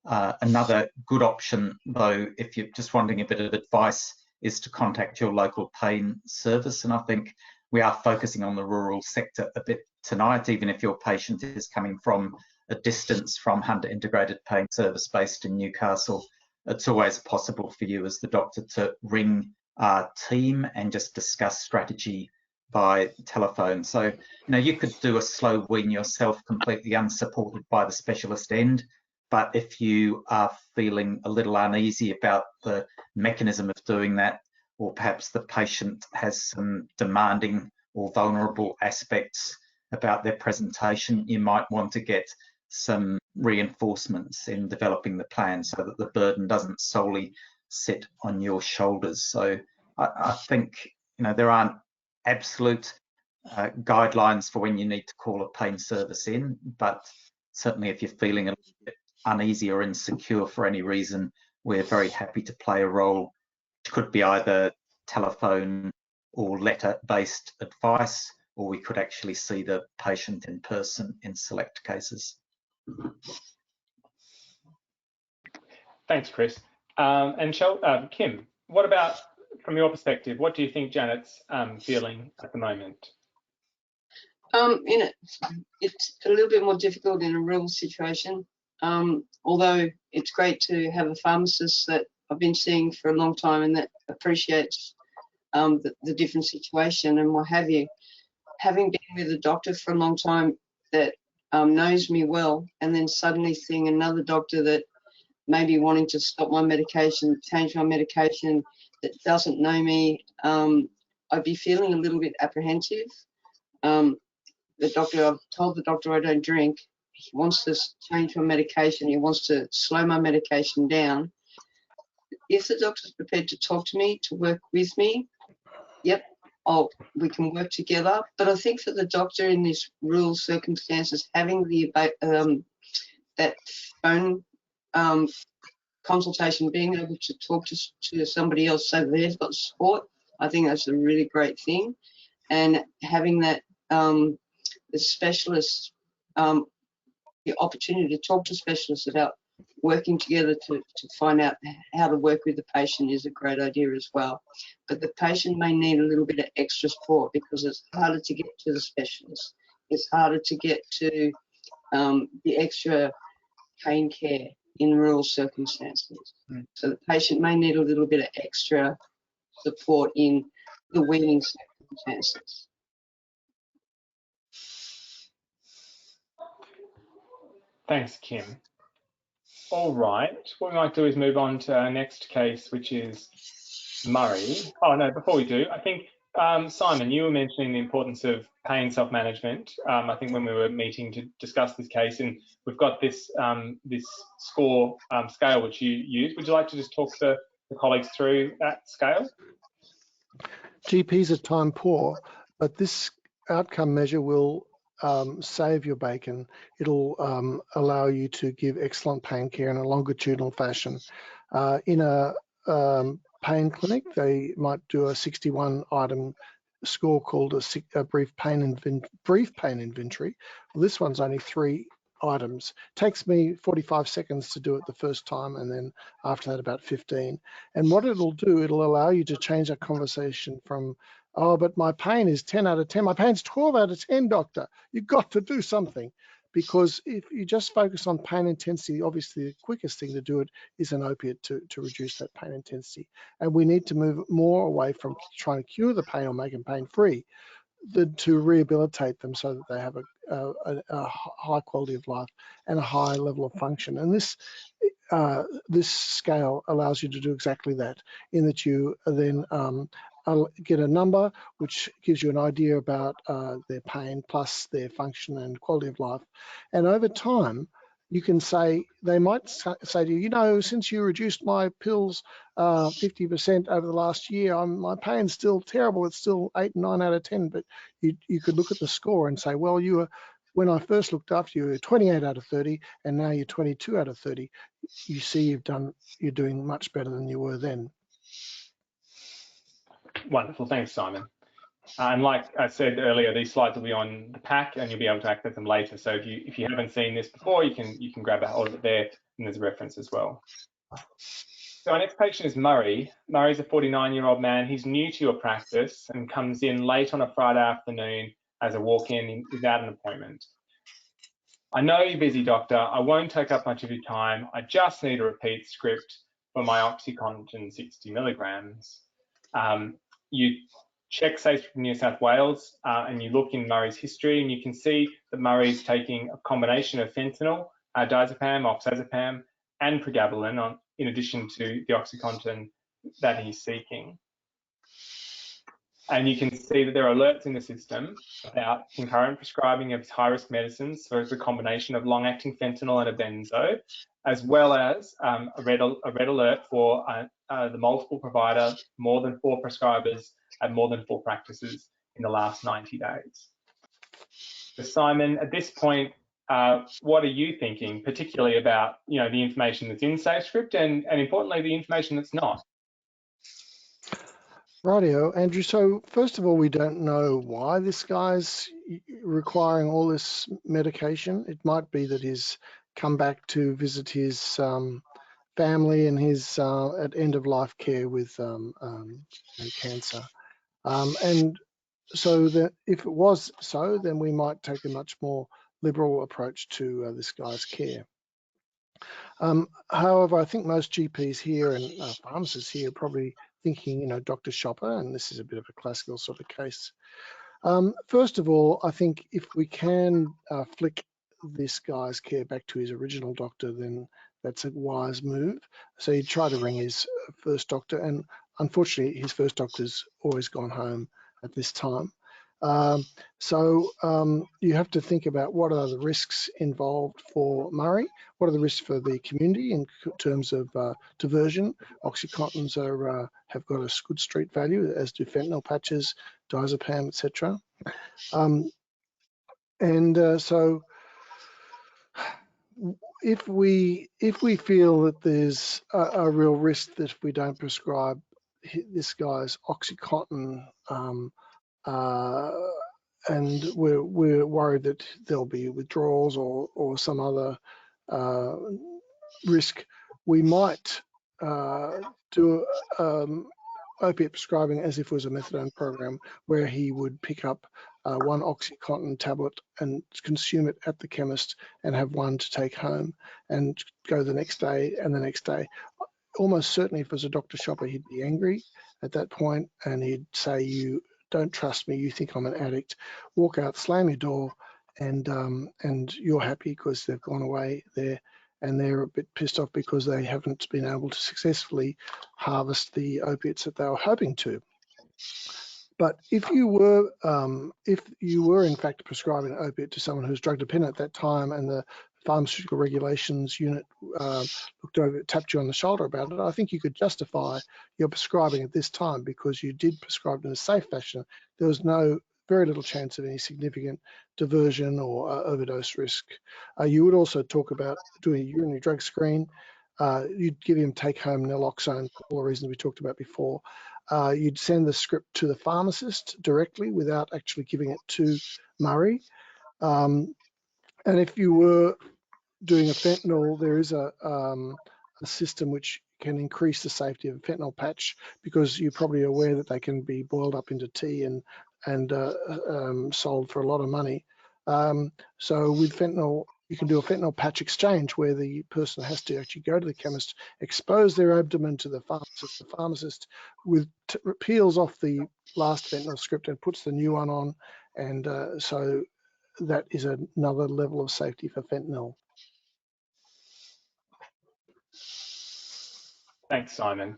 Another good option, though, if you're just wanting a bit of advice, is to contact your local pain service. And I think we are focusing on the rural sector a bit tonight, even if your patient is coming from a distance from Hunter Integrated Pain Service based in Newcastle. It's always possible for you as the doctor to ring our team and just discuss strategy by telephone. So, you could do a slow wean yourself, completely unsupported by the specialist end. But if you are feeling a little uneasy about the mechanism of doing that, or perhaps the patient has some demanding or vulnerable aspects about their presentation, you might want to get some reinforcements in developing the plan so that the burden doesn't solely sit on your shoulders. So I think there aren't absolute guidelines for when you need to call a pain service in, but certainly if you're feeling a little bit uneasy or insecure for any reason, we're very happy to play a role, which could be either telephone or letter-based advice, or we could actually see the patient in person in select cases. Thanks, Chris. And Kim, what about, from your perspective, what do you think Janet's feeling at the moment? It's a little bit more difficult in a rural situation, although it's great to have a pharmacist that I've been seeing for a long time and that appreciates the different situation and what have you. Having been with a doctor for a long time that knows me well, and then suddenly seeing another doctor that may be wanting to stop my medication, change my medication, that doesn't know me, I'd be feeling a little bit apprehensive. I've told the doctor I don't drink. He wants to change my medication. He wants to slow my medication down. If the doctor's prepared to talk to me, to work with me, yep, we can work together. But I think for the doctor in these rural circumstances, having that phone consultation, being able to talk to somebody else so they've got support, I think that's a really great thing. And having that the specialists, the opportunity to talk to specialists about working together to find out how to work with the patient is a great idea as well. But the patient may need a little bit of extra support because it's harder to get to the specialist. It's harder to get to the extra pain care in rural circumstances. So the patient may need a little bit of extra support in the weaning circumstances. Thanks, Kim. All right, what we might do is move on to our next case, which is Murray. Oh no, before we do, I think, Simon, you were mentioning the importance of pain self-management, I think when we were meeting to discuss this case, and we've got this this score scale which you use. Would you like to just talk to the colleagues through that scale? GPs are time poor, but this outcome measure will save your bacon. It'll allow you to give excellent pain care in a longitudinal fashion. In a pain clinic, they might do a 61-item score called a brief pain inventory. Well, this one's only 3 items. Takes me 45 seconds to do it the first time, and then after that about 15. And what it'll do, it'll allow you to change that conversation from, oh, but my pain is 10 out of 10. My pain's 12 out of 10, doctor. You've got to do something. Because if you just focus on pain intensity, obviously the quickest thing to do it is an opiate to reduce that pain intensity. And we need to move more away from trying to cure the pain or make them pain-free than to rehabilitate them so that they have a high quality of life and a high level of function. And this this scale allows you to do exactly that, in that you then get a number which gives you an idea about their pain plus their function and quality of life. And over time, you can say, they might say to you, you know, since you reduced my pills 50% over the last year, my pain's still terrible. It's still 8 and 9 out of 10. But you could look at the score and say, well, you were, when I first looked after you, you were 28 out of 30, and now you're 22 out of 30. You see, you're doing much better than you were then. Wonderful, thanks, Simon. And like I said earlier, these slides will be on the pack, and you'll be able to access them later. So if you haven't seen this before, you can grab a hold of it there, and there's a reference as well. So our next patient is Murray. Murray's a 49-year-old man. He's new to your practice and comes in late on a Friday afternoon as a walk-in without an appointment. I know you're busy, doctor. I won't take up much of your time. I just need a repeat script for my OxyContin 60 milligrams. You check SafeScript New South Wales and you look in Murray's history, and you can see that Murray's taking a combination of fentanyl, diazepam, oxazepam, and pregabalin in addition to the OxyContin that he's seeking. And you can see that there are alerts in the system about concurrent prescribing of high-risk medicines, so it's a combination of long-acting fentanyl and a benzo, as well as a red alert for the multiple provider, more than 4 prescribers at more than 4 practices in the last 90 days. So Simon, at this point, what are you thinking, particularly about the information that's in SafeScript and importantly the information that's not? Rightio, Andrew. So first of all, we don't know why this guy's requiring all this medication. It might be that he's come back to visit his family and his at end of life care with cancer. And so that if it was so, then we might take a much more liberal approach to this guy's care. However, I think most GPs here and pharmacists here are probably thinking, Dr. Shopper, and this is a bit of a classical sort of case. First of all, I think if we can flick this guy's care back to his original doctor, then that's a wise move. So he'd try to ring his first doctor, and unfortunately, his first doctor's always gone home at this time. So you have to think about what are the risks involved for Murray, what are the risks for the community in terms of diversion. OxyContins have got a good street value, as do fentanyl patches, diazepam, etc. So if we feel that there's a real risk that if we don't prescribe this guy's OxyContin, and we're worried that there'll be withdrawals or some other risk, we might do opiate prescribing as if it was a methadone program, where he would pick up 1 OxyContin tablet and consume it at the chemist and have 1 to take home and go the next day and the next day. Almost certainly, if it was a Dr. Shopper, he'd be angry at that point and he'd say, you don't trust me, you think I'm an addict, walk out, slam your door, and you're happy because they've gone away there, and they're a bit pissed off because they haven't been able to successfully harvest the opiates that they were hoping to. But if you were in fact prescribing an opiate to someone who's drug dependent at that time, and the pharmaceutical regulations unit looked over, tapped you on the shoulder about it, I think you could justify your prescribing at this time because you did prescribe in a safe fashion. There was very little chance of any significant diversion or overdose risk. You would also talk about doing a urinary drug screen. You'd give him take-home naloxone for all the reasons we talked about before. You'd send the script to the pharmacist directly without actually giving it to Murray. And if you were doing a fentanyl, there is a system which can increase the safety of a fentanyl patch, because you're probably aware that they can be boiled up into tea and sold for a lot of money. So with fentanyl, you can do a fentanyl patch exchange where the person has to actually go to the chemist, expose their abdomen to the pharmacist. The pharmacist peels off the last fentanyl script and puts the new one on, and so that is another level of safety for fentanyl. Thanks, Simon.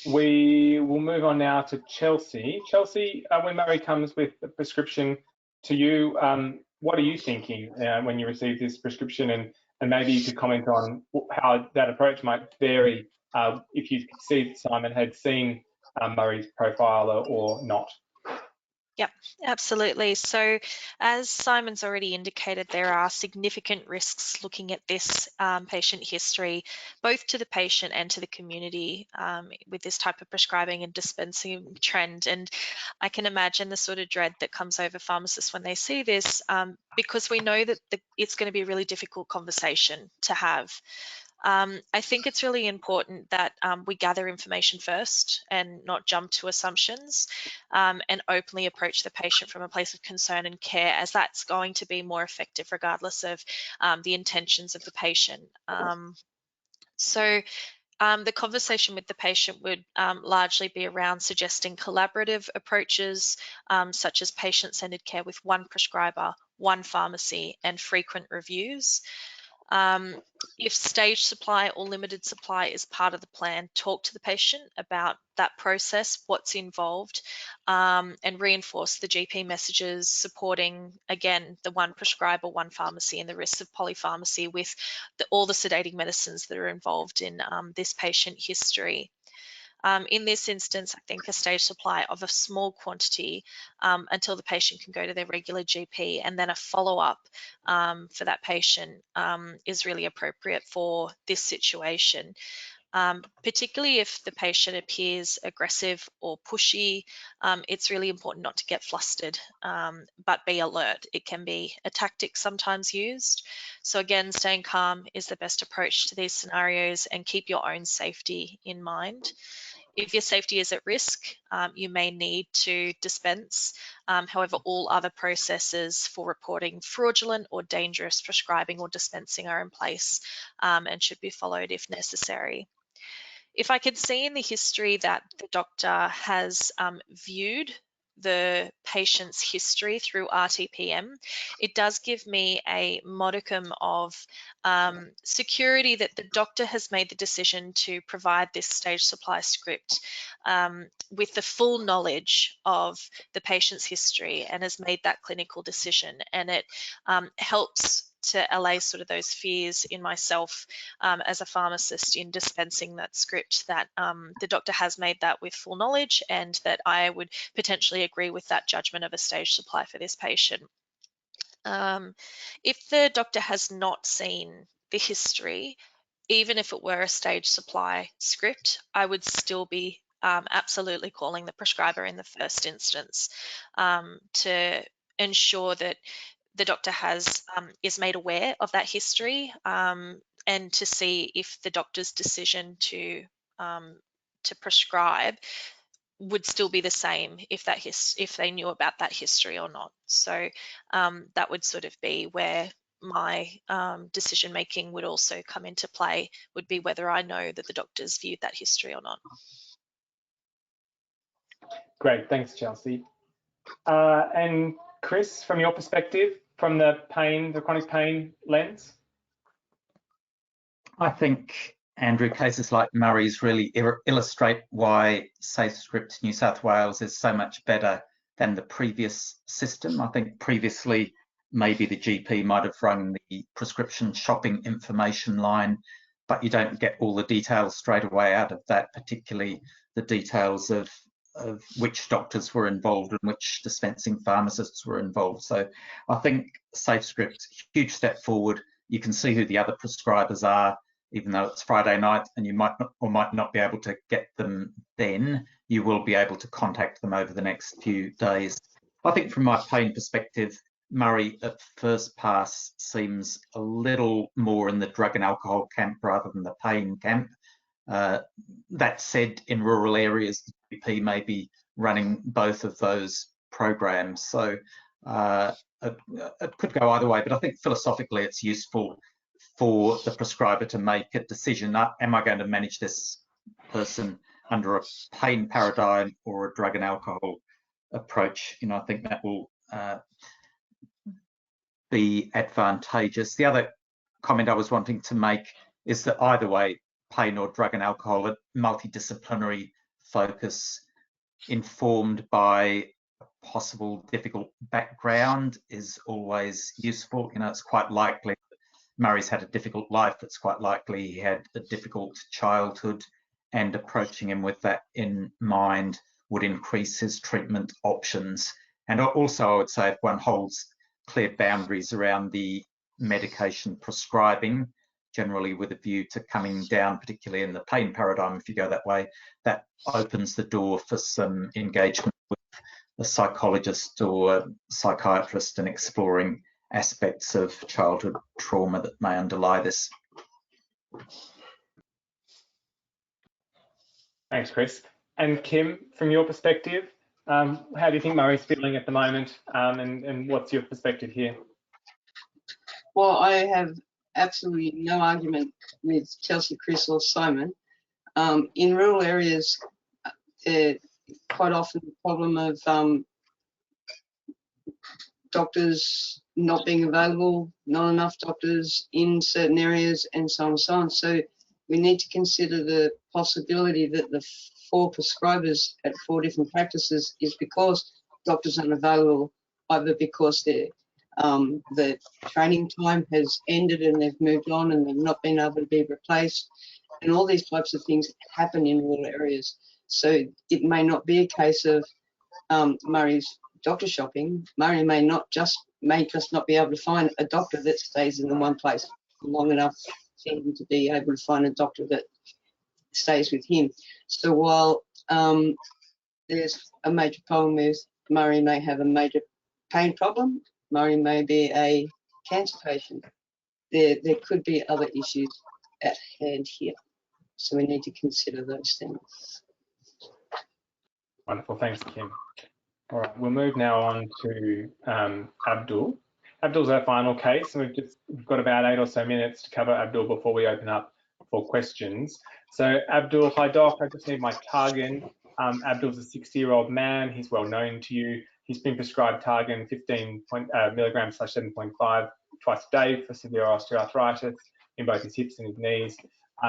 We will move on now to Chelsea. Chelsea, when Murray comes with the prescription to you, what are you thinking when you receive this prescription? And maybe you could comment on how that approach might vary if you could see that Simon had seen Murray's profile or not. Yep, absolutely. So as Simon's already indicated, there are significant risks looking at this patient history, both to the patient and to the community with this type of prescribing and dispensing trend. And I can imagine the sort of dread that comes over pharmacists when they see this, because we know that it's going to be a really difficult conversation to have. I think it's really important that we gather information first and not jump to assumptions, and openly approach the patient from a place of concern and care, as that's going to be more effective regardless of the intentions of the patient. The conversation with the patient would largely be around suggesting collaborative approaches, such as patient-centered care with one prescriber, one pharmacy, and frequent reviews. If stage supply or limited supply is part of the plan, talk to the patient about that process, what's involved, and reinforce the GP messages supporting, again, the one prescriber, one pharmacy, and the risks of polypharmacy with all the sedating medicines that are involved in this patient history. In this instance, I think a stage supply of a small quantity until the patient can go to their regular GP, and then a follow-up for that patient is really appropriate for this situation. Particularly if the patient appears aggressive or pushy, it's really important not to get flustered, but be alert. It can be a tactic sometimes used. So again, staying calm is the best approach to these scenarios, and keep your own safety in mind. If your safety is at risk, you may need to dispense. However, all other processes for reporting fraudulent or dangerous prescribing or dispensing are in place and should be followed if necessary. If I could see in the history that the doctor has viewed the patient's history through RTPM, it does give me a modicum of security that the doctor has made the decision to provide this stage supply script with the full knowledge of the patient's history and has made that clinical decision. And it helps to allay sort of those fears in myself as a pharmacist in dispensing that script, that the doctor has made that with full knowledge, and that I would potentially agree with that judgment of a stage supply for this patient. If the doctor has not seen the history, even if it were a stage supply script, I would still be absolutely calling the prescriber in the first instance to ensure that the doctor is made aware of that history, and to see if the doctor's decision to prescribe would still be the same if they knew about that history or not. So that would sort of be where my decision making would also come into play, would be whether I know that the doctor's viewed that history or not. Great, thanks, Chelsea. And Chris, from your perspective, from the chronic pain lens? I think, Andrew, cases like Murray's really illustrate why SafeScript New South Wales is so much better than the previous system. I think previously maybe the GP might have rung the prescription shopping information line, but you don't get all the details straight away out of that, particularly the details of which doctors were involved and which dispensing pharmacists were involved. So I think SafeScript, huge step forward. You can see who the other prescribers are, even though it's Friday night and you might not or might not be able to get them then, you will be able to contact them over the next few days. I think from my pain perspective, Murray at first pass seems a little more in the drug and alcohol camp rather than the pain camp. That said, in rural areas, the GP may be running both of those programs. So it could go either way, but I think philosophically it's useful for the prescriber to make a decision. Am I going to manage this person under a pain paradigm or a drug and alcohol approach? I think that will be advantageous. The other comment I was wanting to make is that either way, pain or drug and alcohol, a multidisciplinary focus informed by a possible difficult background is always useful. You know, it's quite likely Murray's had a difficult life. It's quite likely he had a difficult childhood, and approaching him with that in mind would increase his treatment options. And also, I would say, if one holds clear boundaries around the medication prescribing, generally with a view to coming down, particularly in the pain paradigm, if you go that way, that opens the door for some engagement with a psychologist or a psychiatrist in exploring aspects of childhood trauma that may underlie this. Thanks, Chris. And Kim, from your perspective, how do you think Murray's feeling at the moment, and what's your perspective here? Well, I have absolutely no argument with Chelsea, Chris or Simon. In rural areas, quite often the problem of doctors not being available, not enough doctors in certain areas, and so on and so on. So we need to consider the possibility that the 4 prescribers at 4 different practices is because doctors aren't available, either because the training time has ended and they've moved on and they've not been able to be replaced, and all these types of things happen in rural areas. So it may not be a case of Murray's doctor shopping. Murray may just not be able to find a doctor that stays in the one place long enough for him to be able to find a doctor that stays with him. So while there's a major problem with Murray may have a major pain problem, Murray may be a cancer patient, there could be other issues at hand here. So we need to consider those things. Wonderful, thanks, Kim. All right, we'll move now on to Abdul. Abdul's our final case, and we've got about 8 or so minutes to cover Abdul before we open up for questions. So Abdul, hi doc, I just need my Targan. Abdul's a 60-year-old man. He's well known to you. He's been prescribed Targan 15 milligrams / 7.5 twice a day for severe osteoarthritis in both his hips and his knees.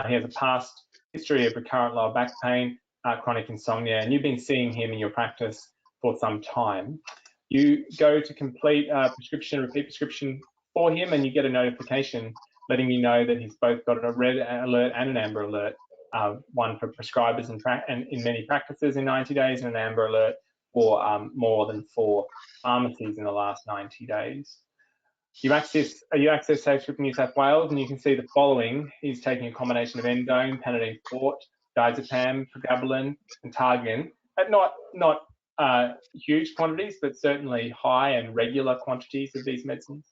He has a past history of recurrent lower back pain, chronic insomnia, and you've been seeing him in your practice for some time. You go to complete a repeat prescription for him, and you get a notification letting you know that he's both got a red alert and an amber alert, one for prescribers and in many practices in 90 days, and an amber alert for more than 4 pharmacies in the last 90 days. You access SafeScript New South Wales, and you can see the following. He's taking a combination of endone, Panadine Forte, diazepam, pregabalin, and Targan, at not huge quantities, but certainly high and regular quantities of these medicines.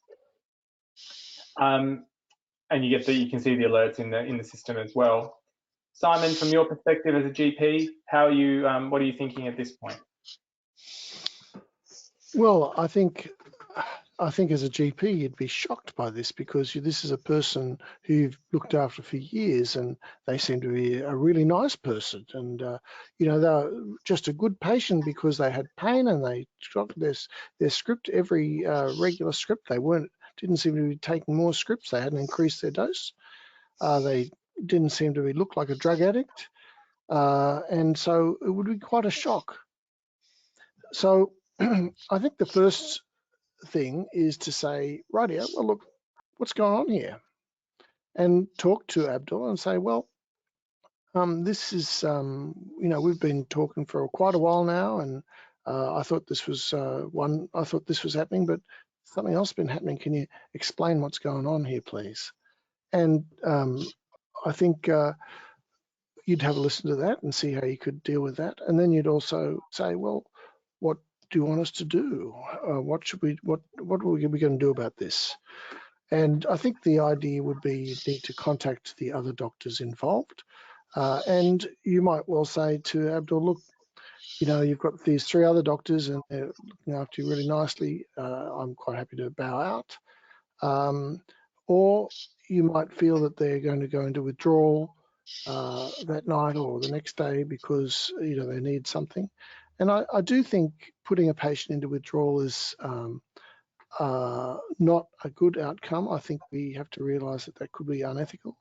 And you can see the alerts in the system as well. Simon, from your perspective as a GP, how are you? What are you thinking at this point? Well, I think as a GP, you'd be shocked by this, because this is a person who you've looked after for years, and they seem to be a really nice person. And, you know, they're just a good patient because they had pain and they got their script, every regular script. They didn't seem to be taking more scripts. They hadn't increased their dose. They didn't seem to look like a drug addict. And so it would be quite a shock. So I think the first thing is to say, rightio, well, look, what's going on here? And talk to Abdul and say, well, this is, you know, we've been talking for quite a while now, and I thought this was happening, but something else has been happening. Can you explain what's going on here, please? And I think you'd have a listen to that and see how you could deal with that. And then you'd also say, well, what do you want us to do? What are we going to do about this? And I think the idea would be you need to contact the other doctors involved. And you might well say to Abdul, look, you know, you've got these 3 other doctors and they're looking after you really nicely. I'm quite happy to bow out. Or you might feel that they're going to go into withdrawal that night or the next day because, you know, they need something. And I do think putting a patient into withdrawal is not a good outcome. I think we have to realise that could be unethical.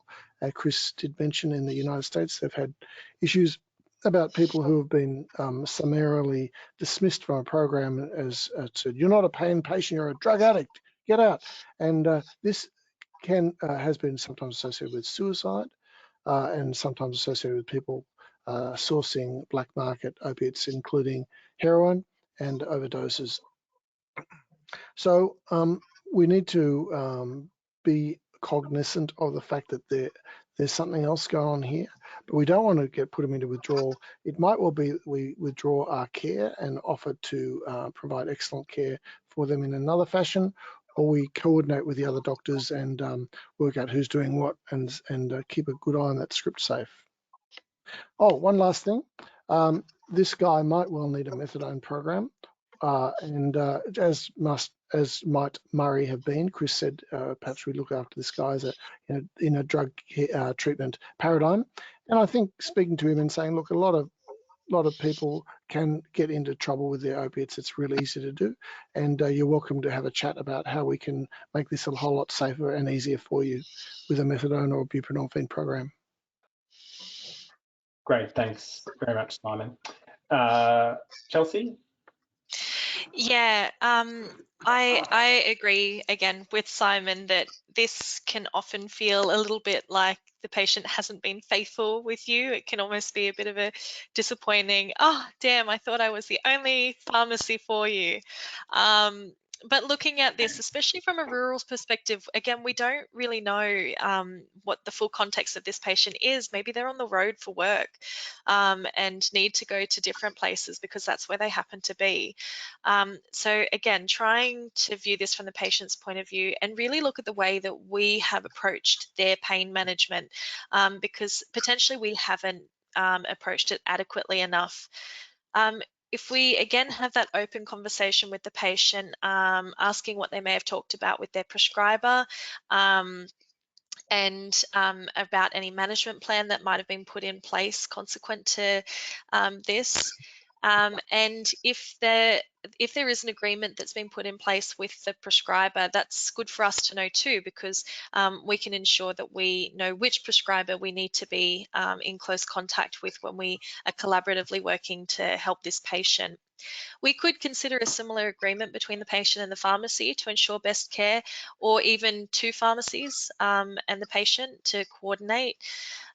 Chris did mention in the United States they've had issues about people who have been summarily dismissed from a program as said, "You're not a pain patient, you're a drug addict, get out." And this has been sometimes associated with suicide and sometimes associated with people sourcing black market opiates, including heroin and overdoses. So we need to be cognizant of the fact that there's something else going on here, but we don't want to put them into withdrawal. It might well be that we withdraw our care and offer to provide excellent care for them in another fashion, or we coordinate with the other doctors and work out who's doing what and keep a good eye on that script safe. Oh, one last thing. This guy might well need a methadone program. And as might Murray have been, Chris said, perhaps we look after this guy as in a drug treatment paradigm. And I think speaking to him and saying, look, a lot of people can get into trouble with their opiates. It's really easy to do. And you're welcome to have a chat about how we can make this a whole lot safer and easier for you with a methadone or buprenorphine program. Great, thanks very much, Simon. Chelsea? Yeah, I agree again with Simon that this can often feel a little bit like the patient hasn't been faithful with you. It can almost be a bit of a disappointing, oh, damn, I thought I was the only pharmacy for you. But looking at this, especially from a rural perspective, again, we don't really know what the full context of this patient is. Maybe they're on the road for work and need to go to different places because that's where they happen to be. So again, trying to view this from the patient's point of view and really look at the way that we have approached their pain management because potentially we haven't approached it adequately enough. If we again have that open conversation with the patient, asking what they may have talked about with their prescriber, and about any management plan that might have been put in place consequent to this. And if there is an agreement that's been put in place with the prescriber, that's good for us to know too, because we can ensure that we know which prescriber we need to be in close contact with when we are collaboratively working to help this patient. We could consider a similar agreement between the patient and the pharmacy to ensure best care, or even two pharmacies and the patient to coordinate.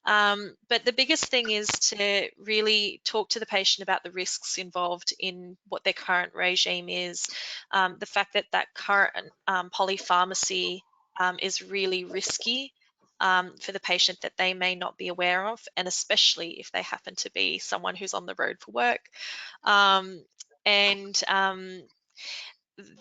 But the biggest thing is to really talk to the patient about the risks involved in what their current regime is. The fact that that current polypharmacy is really risky for the patient that they may not be aware of, and especially if they happen to be someone who's on the road for work.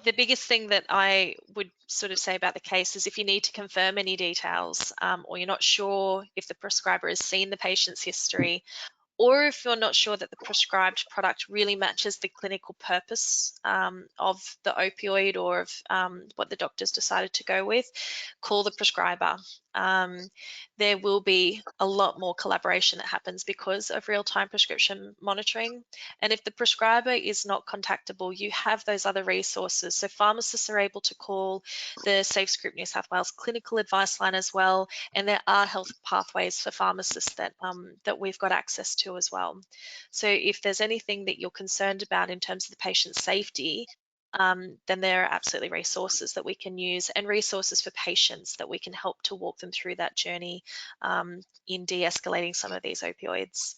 The biggest thing that I would sort of say about the case is if you need to confirm any details or you're not sure if the prescriber has seen the patient's history, or if you're not sure that the prescribed product really matches the clinical purpose of the opioid or of what the doctor's decided to go with, call the prescriber. There will be a lot more collaboration that happens because of real-time prescription monitoring. And if the prescriber is not contactable, you have those other resources. So pharmacists are able to call the SafeScript New South Wales clinical advice line as well. And there are health pathways for pharmacists that we've got access to as well. So if there's anything that you're concerned about in terms of the patient's safety, then there are absolutely resources that we can use and resources for patients that we can help to walk them through that journey in de-escalating some of these opioids.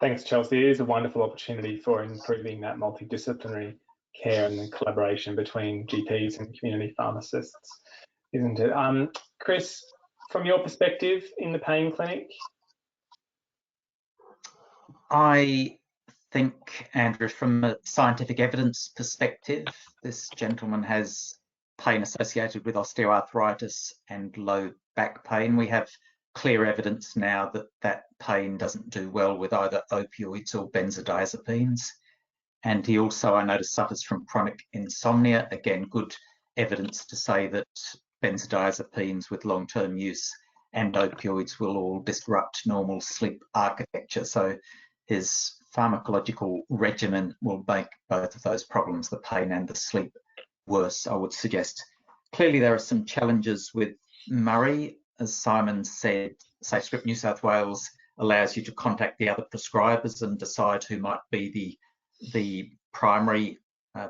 Thanks, Chelsea. It is a wonderful opportunity for improving that multidisciplinary care and the collaboration between GPs and community pharmacists, isn't it? Chris, from your perspective in the pain clinic? I think, Andrew, from a scientific evidence perspective, this gentleman has pain associated with osteoarthritis and low back pain. We have clear evidence now that that pain doesn't do well with either opioids or benzodiazepines. And he also, I noticed, suffers from chronic insomnia. Again, good evidence to say that benzodiazepines with long-term use and opioids will all disrupt normal sleep architecture. So his pharmacological regimen will make both of those problems, the pain and the sleep, worse, I would suggest. Clearly, there are some challenges with Murray. As Simon said, SafeScript New South Wales allows you to contact the other prescribers and decide who might be the primary,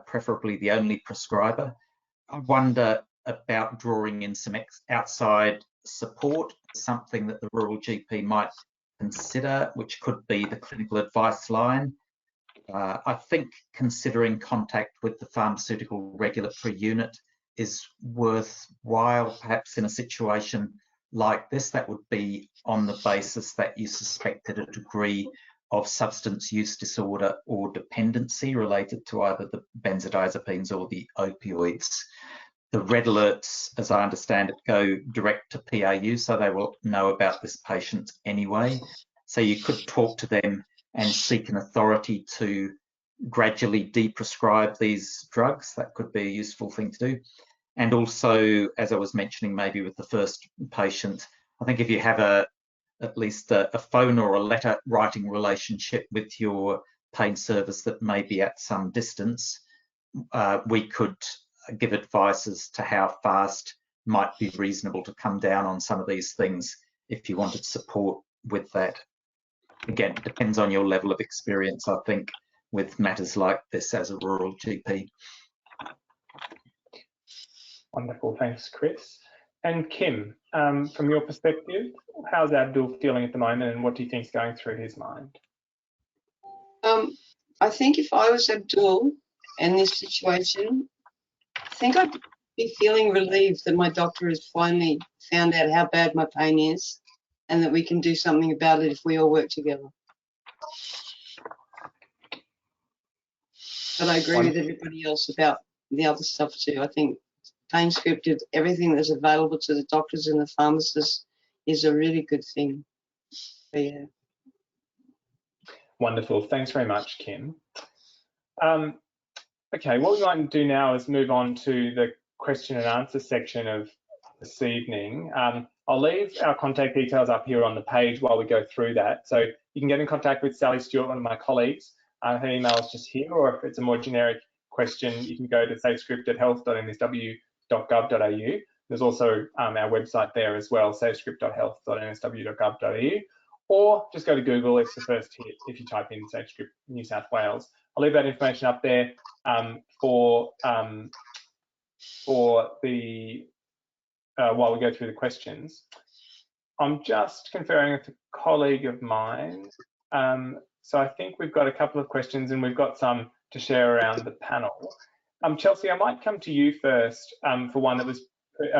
preferably the only prescriber. I wonder about drawing in some outside support, something that the rural GP might consider, which could be the clinical advice line. I think considering contact with the pharmaceutical regulatory unit is worthwhile, perhaps in a situation like this. That would be on the basis that you suspected a degree of substance use disorder or dependency related to either the benzodiazepines or the opioids. The red alerts, as I understand it, go direct to PAU, so they will know about this patient anyway. So you could talk to them and seek an authority to gradually deprescribe these drugs. That could be a useful thing to do. And also, as I was mentioning, maybe with the first patient, I think if you have at least a phone or a letter writing relationship with your pain service that may be at some distance, we could give advice as to how fast might be reasonable to come down on some of these things if you wanted support with that. Again, it depends on your level of experience, I think, with matters like this as a rural GP. Wonderful, thanks, Chris. And Kim, from your perspective, how's Abdul feeling at the moment, and what do you think is going through his mind? I think if I was Abdul in this situation, I think I'd be feeling relieved that my doctor has finally found out how bad my pain is and that we can do something about it if we all work together. But I agree with everybody else about the other stuff too. I think SafeScript, everything that's available to the doctors and the pharmacists is a really good thing. But yeah. Wonderful, thanks very much, Kim. Okay, what we might do now is move on to the question and answer section of this evening. I'll leave our contact details up here on the page while we go through that. So you can get in contact with Sally Stewart, one of my colleagues. Her email is just here, or if it's a more generic question, you can go to safescript@health.nsw.gov.au. There's also our website there as well, safescript.health.nsw.gov.au, or just go to Google. It's the first hit if you type in SafeScript New South Wales. I'll leave that information up there for the while we go through the questions. I'm just conferring with a colleague of mine. So I think we've got a couple of questions and we've got some to share around the panel. Chelsea, I might come to you first for one that was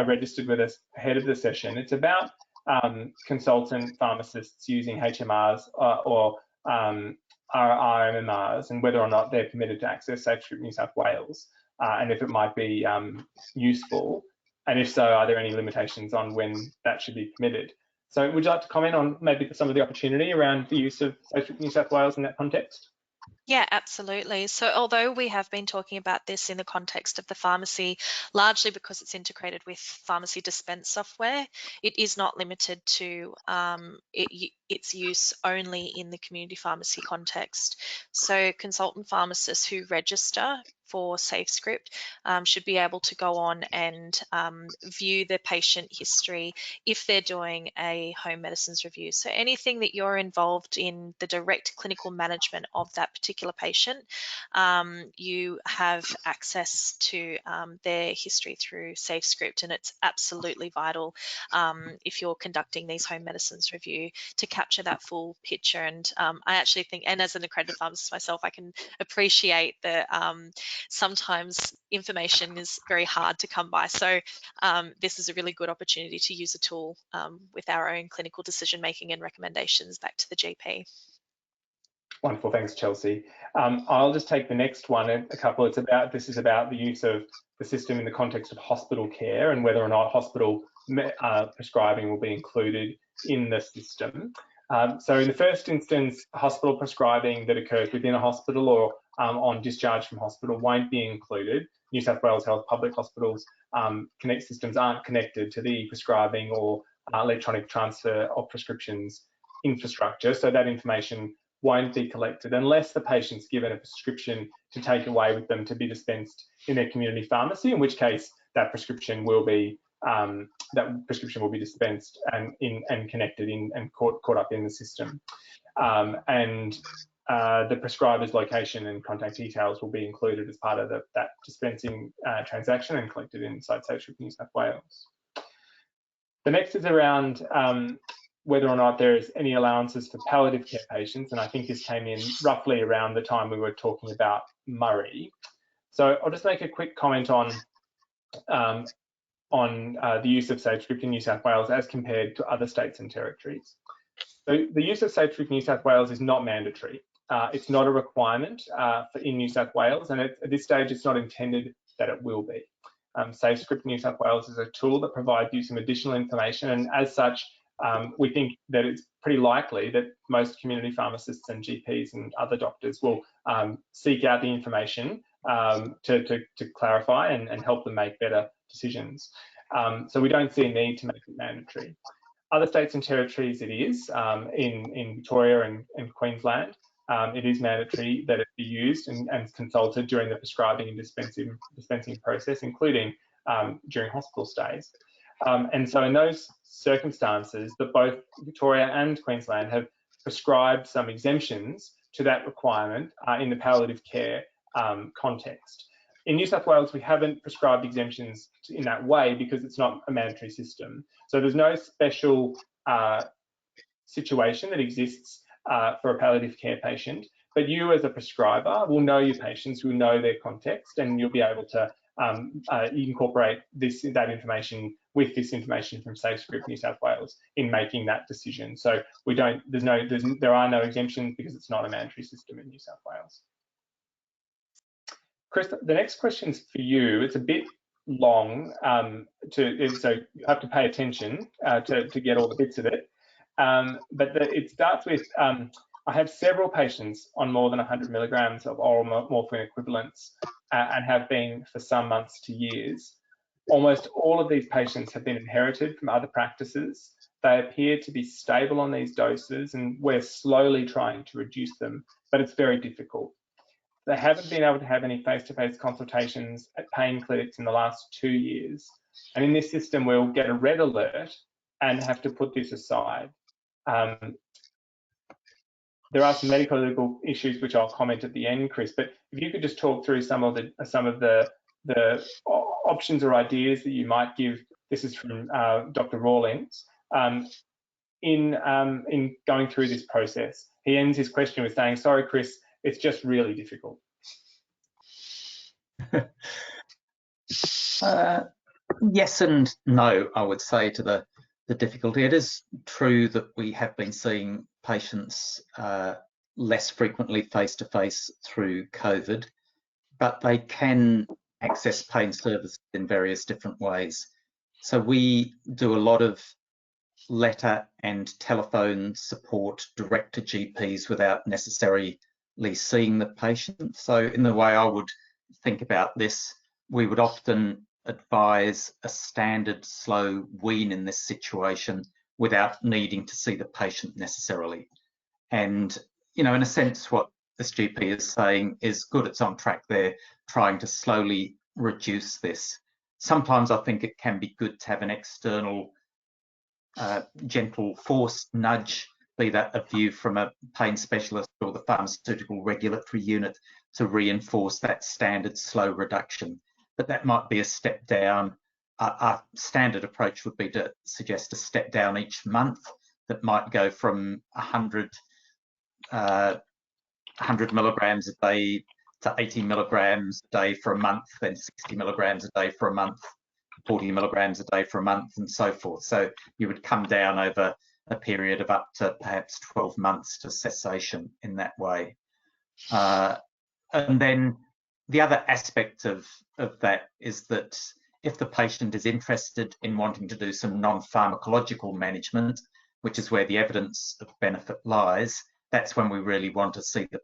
registered with us ahead of the session. It's about consultant pharmacists using HMRs or RMMRs and whether or not they're permitted to access SafeScript New South Wales and if it might be useful. And if so, are there any limitations on when that should be permitted? So would you like to comment on maybe some of the opportunity around the use of SafeScript New South Wales in that context? Yeah, absolutely. So although we have been talking about this in the context of the pharmacy, largely because it's integrated with pharmacy dispense software, it is not limited to its use only in the community pharmacy context. So consultant pharmacists who register for SafeScript should be able to go on and view the patient history if they're doing a home medicines review. So anything that you're involved in the direct clinical management of that particular patient, you have access to their history through SafeScript, and it's absolutely vital if you're conducting these home medicines review to capture that full picture. And I actually think, and as an accredited pharmacist myself, I can appreciate that sometimes information is very hard to come by. So this is a really good opportunity to use a tool with our own clinical decision making and recommendations back to the GP. Wonderful, thanks, Chelsea. I'll just take the next one, a couple. This is about the use of the system in the context of hospital care and whether or not hospital prescribing will be included in the system. So in the first instance, hospital prescribing that occurs within a hospital or on discharge from hospital won't be included. New South Wales Health Public Hospitals Connect systems aren't connected to the prescribing or electronic transfer of prescriptions infrastructure, so that information won't be collected unless the patient's given a prescription to take away with them to be dispensed in their community pharmacy, in which case that prescription will be dispensed and connected in and caught up in the system. The prescriber's location and contact details will be included as part of that dispensing transaction and collected inside SafeScript New South Wales. The next is around whether or not there is any allowances for palliative care patients, and I think this came in roughly around the time we were talking about Murray. So I'll just make a quick comment on the use of SafeScript in New South Wales as compared to other states and territories. So the use of SafeScript New South Wales is not mandatory. It's not a requirement in New South Wales, and at this stage it's not intended that it will be. SafeScript New South Wales is a tool that provides you some additional information, and as such, we think that it's pretty likely that most community pharmacists and GPs and other doctors will seek out the information to clarify and help them make better decisions. So we don't see a need to make it mandatory. Other states and territories it is. In Victoria and Queensland, it is mandatory that it be used and consulted during the prescribing and dispensing process, including during hospital stays. And so in those circumstances, that both Victoria and Queensland have prescribed some exemptions to that requirement in the palliative care context. In New South Wales, we haven't prescribed exemptions in that way because it's not a mandatory system. So there's no special situation that exists for a palliative care patient, but you as a prescriber will know your patients, will know their context, and you'll be able to incorporate that information with this information from SafeScript New South Wales in making that decision. So there are no exemptions because it's not a mandatory system in New South Wales. Chris, the next question's for you. It's a bit long, so you have to pay attention to get all the bits of it. But it starts with, I have several patients on more than 100 milligrams of oral morphine equivalents and have been for some months to years. Almost all of these patients have been inherited from other practices. They appear to be stable on these doses, and we're slowly trying to reduce them, but it's very difficult. They haven't been able to have any face-to-face consultations at pain clinics in the last 2 years. And in this system, we'll get a red alert and have to put this aside. There are some medical legal issues which I'll comment at the end, Chris, but if you could just talk through some of the options or ideas that you might give. This is from Dr. Rawlings, in going through this process. He ends his question with saying, "Sorry, Chris, it's just really difficult." Yes and no, I would say, to the difficulty. It is true that we have been seeing patients less frequently face-to-face through COVID, but they can access pain services in various different ways. So we do a lot of letter and telephone support direct to GPs without necessarily seeing the patient. So in the way I would think about this, we would often advise a standard slow wean in this situation without needing to see the patient necessarily. And, you know, in a sense, what this GP is saying is good, it's on track there, trying to slowly reduce this. Sometimes I think it can be good to have an external gentle forced nudge, be that a view from a pain specialist or the pharmaceutical regulatory unit, to reinforce that standard slow reduction. But that might be a step down. Our standard approach would be to suggest a step down each month that might go from 100 milligrams a day to 80 milligrams a day for a month, then 60 milligrams a day for a month, 40 milligrams a day for a month, and so forth. So you would come down over a period of up to perhaps 12 months to cessation in that way. And then the other aspect of that is that if the patient is interested in wanting to do some non-pharmacological management, which is where the evidence of benefit lies, that's when we really want to see the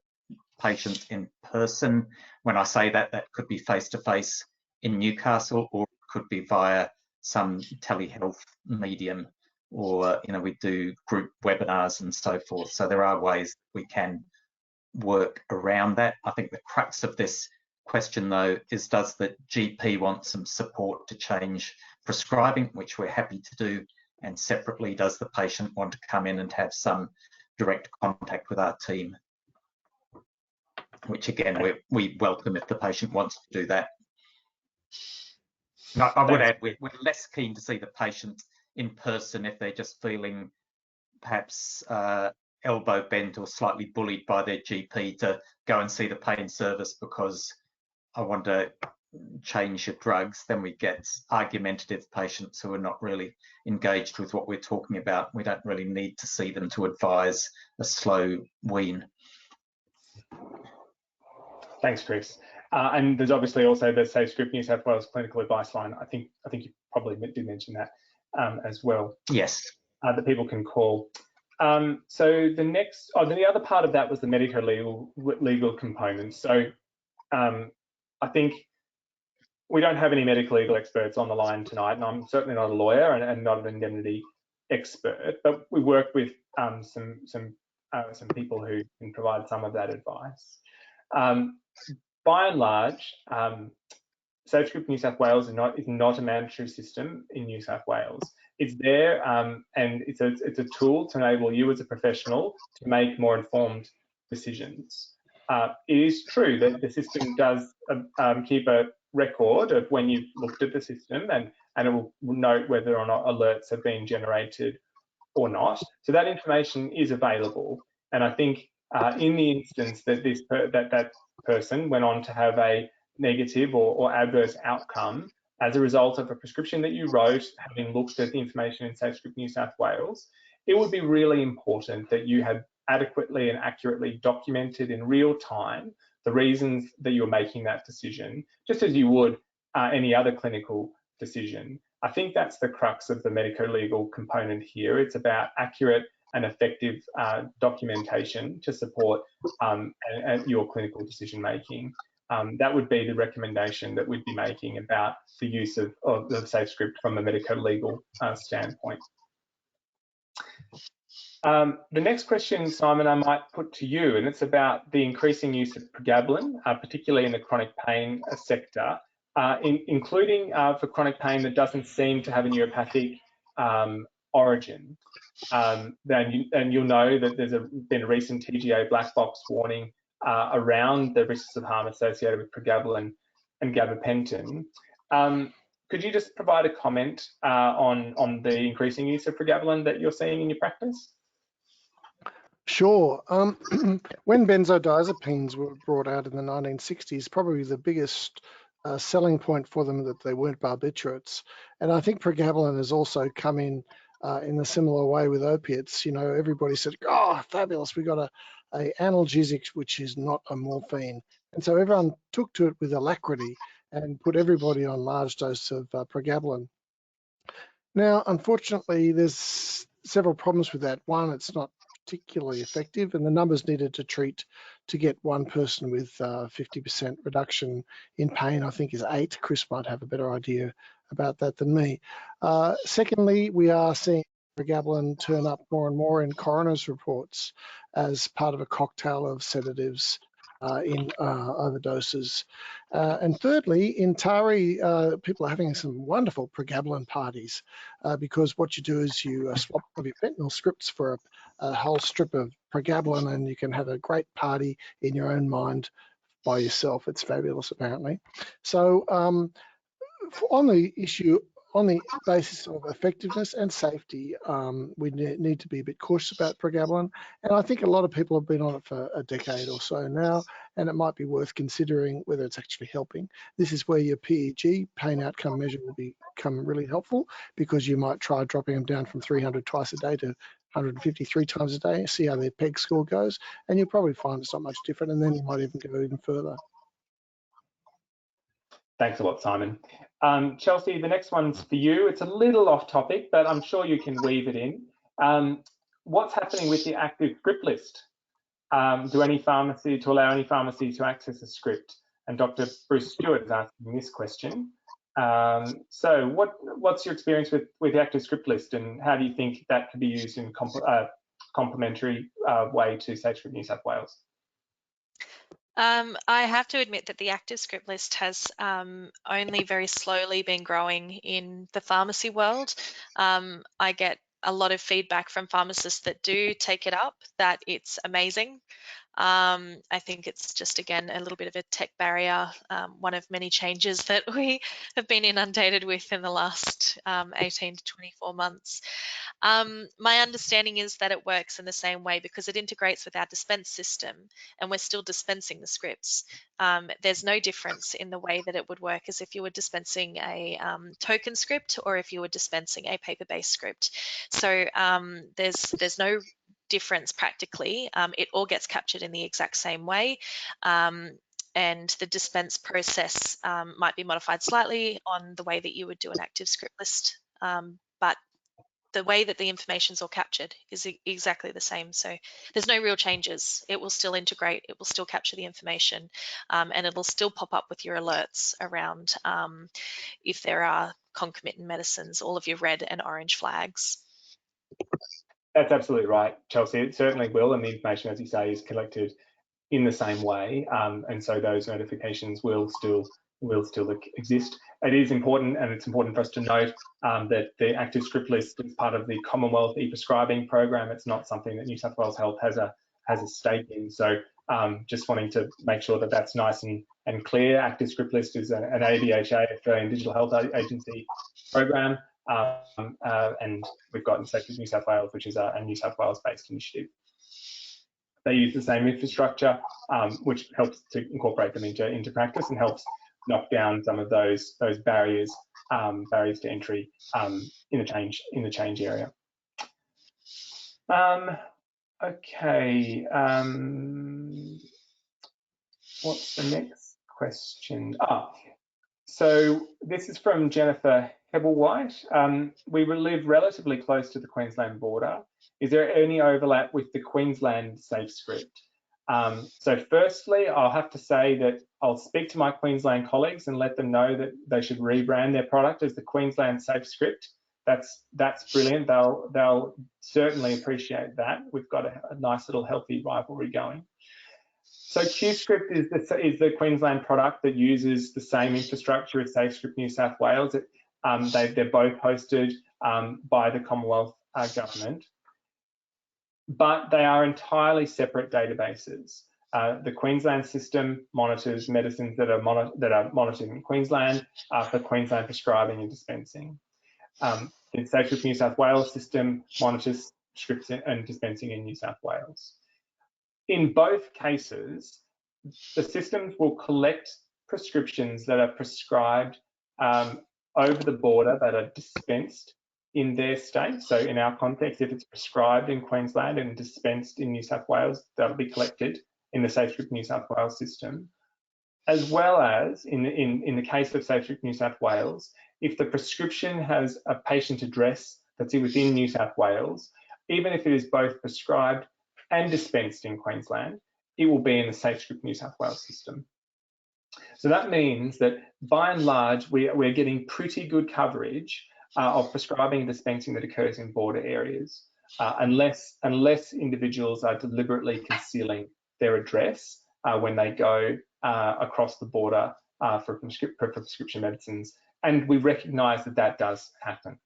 patient in person. When I say that, that could be face-to-face in Newcastle, or it could be via some telehealth medium. or we do group webinars and so forth. So there are ways we can work around that. I think the crux of this question, though, is does the GP want some support to change prescribing, which we're happy to do, and separately, does the patient want to come in and have some direct contact with our team, which again, we welcome if the patient wants to do that. I would add, we're less keen to see the patient in person if they're just feeling perhaps elbow bent or slightly bullied by their GP to go and see the pain service because I want to change your drugs. Then we get argumentative patients who are not really engaged with what we're talking about. We don't really need to see them to advise a slow wean. Thanks, Chris. And there's obviously also the SafeScript New South Wales clinical advice line. I think you probably did mention that as well. Yes. That people can call. So the other part of that was the medico-legal component. So I think we don't have any medical legal experts on the line tonight, and I'm certainly not a lawyer and not an indemnity expert, but we work with some people who can provide some of that advice. By and large, SafeScript New South Wales is not a mandatory system in New South Wales. It's there, and it's a tool to enable you as a professional to make more informed decisions. It is true that the system does keep a record of when you've looked at the system, and it will note whether or not alerts have been generated or not. So that information is available, and I think in the instance that that person went on to have a negative or adverse outcome as a result of a prescription that you wrote, having looked at the information in SafeScript New South Wales, it would be really important that you had adequately and accurately documented in real time the reasons that you're making that decision, just as you would any other clinical decision. I think that's the crux of the medico-legal component here. It's about accurate and effective documentation to support your clinical decision making. That would be the recommendation that we'd be making about the use of the SafeScript from a medico-legal standpoint. The next question, Simon, I might put to you, and it's about the increasing use of pregabalin, particularly in the chronic pain sector, including for chronic pain that doesn't seem to have a neuropathic origin. And you'll know that there's been a recent TGA black box warning around the risks of harm associated with pregabalin and gabapentin. Could you just provide a comment on the increasing use of pregabalin that you're seeing in your practice? Sure. When benzodiazepines were brought out in the 1960s, probably the biggest selling point for them that they weren't barbiturates. And I think pregabalin has also come in a similar way with opiates. You know, everybody said, oh, fabulous, we got a analgesic which is not a morphine. And so everyone took to it with alacrity and put everybody on large dose of pregabalin. Now, unfortunately, there's several problems with that. One, it's not particularly effective, and the numbers needed to get one person with 50% reduction in pain, I think, is 8. Chris might have a better idea about that than me. Secondly, we are seeing pregabalin turn up more and more in coroner's reports as part of a cocktail of sedatives in overdoses. And thirdly, in Tari, people are having some wonderful pregabalin parties because what you do is you swap one of your fentanyl scripts for a whole strip of pregabalin, and you can have a great party in your own mind by yourself. It's fabulous, apparently. So on the issue, on the basis of effectiveness and safety, we need to be a bit cautious about pregabalin. And I think a lot of people have been on it for a decade or so now, and it might be worth considering whether it's actually helping. This is where your PEG, pain outcome measure, will become really helpful, because you might try dropping them down from 300 twice a day to 153 times a day, see how their PEG score goes, and you'll probably find it's not much different, and then you might even go even further. Thanks a lot, Simon. Chelsea, the next one's for you. It's a little off topic, but I'm sure you can weave it in. What's happening with the active script list? To allow any pharmacy to access a script? And Dr. Bruce Stewart is asking this question. So what's your experience with the active script list, and how do you think that could be used in complementary way to SafeScript New South Wales? I have to admit that the active script list has only very slowly been growing in the pharmacy world. I get a lot of feedback from pharmacists that do take it up, that it's amazing. I think it's just, again, a little bit of a tech barrier, one of many changes that we have been inundated with in the last 18 to 24 months. My understanding is that it works in the same way because it integrates with our dispense system and we're still dispensing the scripts. There's no difference in the way that it would work as if you were dispensing a token script or if you were dispensing a paper-based script. So there's no difference practically. It all gets captured in the exact same way. And the dispense process might be modified slightly on the way that you would do an active script list, but the way that the information is all captured is exactly the same. So there's no real changes. It will still integrate, it will still capture the information, and it'll still pop up with your alerts around if there are concomitant medicines, all of your red and orange flags. That's absolutely right, Chelsea. It certainly will, and the information, as you say, is collected in the same way, and so those notifications will still exist. It is important, and it's important for us to note that the active script list is part of the Commonwealth e-prescribing program. It's not something that New South Wales Health has a stake in. So just wanting to make sure that that's nice and clear. Active script list is an ADHA, Australian Digital Health Agency program. And we've got SafeScript New South Wales, which is a New South Wales-based initiative. They use the same infrastructure, which helps to incorporate them into practice and helps knock down some of those barriers to entry in the change area. Okay. What's the next question? So this is from Jennifer Hebblewhite. We live relatively close to the Queensland border. Is there any overlap with the Queensland SafeScript? So firstly, I'll have to say that I'll speak to my Queensland colleagues and let them know that they should rebrand their product as the Queensland SafeScript. That's brilliant. They'll certainly appreciate that. We've got a nice little healthy rivalry going. So QScript is the Queensland product that uses the same infrastructure as SafeScript New South Wales. They're both hosted by the Commonwealth government, but they are entirely separate databases. The Queensland system monitors medicines that are monitored in Queensland for Queensland prescribing and dispensing. The SafeScript New South Wales system monitors scripts and dispensing in New South Wales. In both cases, the systems will collect prescriptions that are prescribed over the border that are dispensed in their state. So in our context, if it's prescribed in Queensland and dispensed in New South Wales, that'll be collected in the SafeScript New South Wales system. As well as in the case of SafeScript New South Wales, if the prescription has a patient address that's within New South Wales, even if it is both prescribed and dispensed in Queensland, it will be in the SafeScript New South Wales system. So that means that by and large, we're getting pretty good coverage of prescribing and dispensing that occurs in border areas, unless individuals are deliberately concealing their address when they go across the border for prescription medicines. And we recognise that that does happen.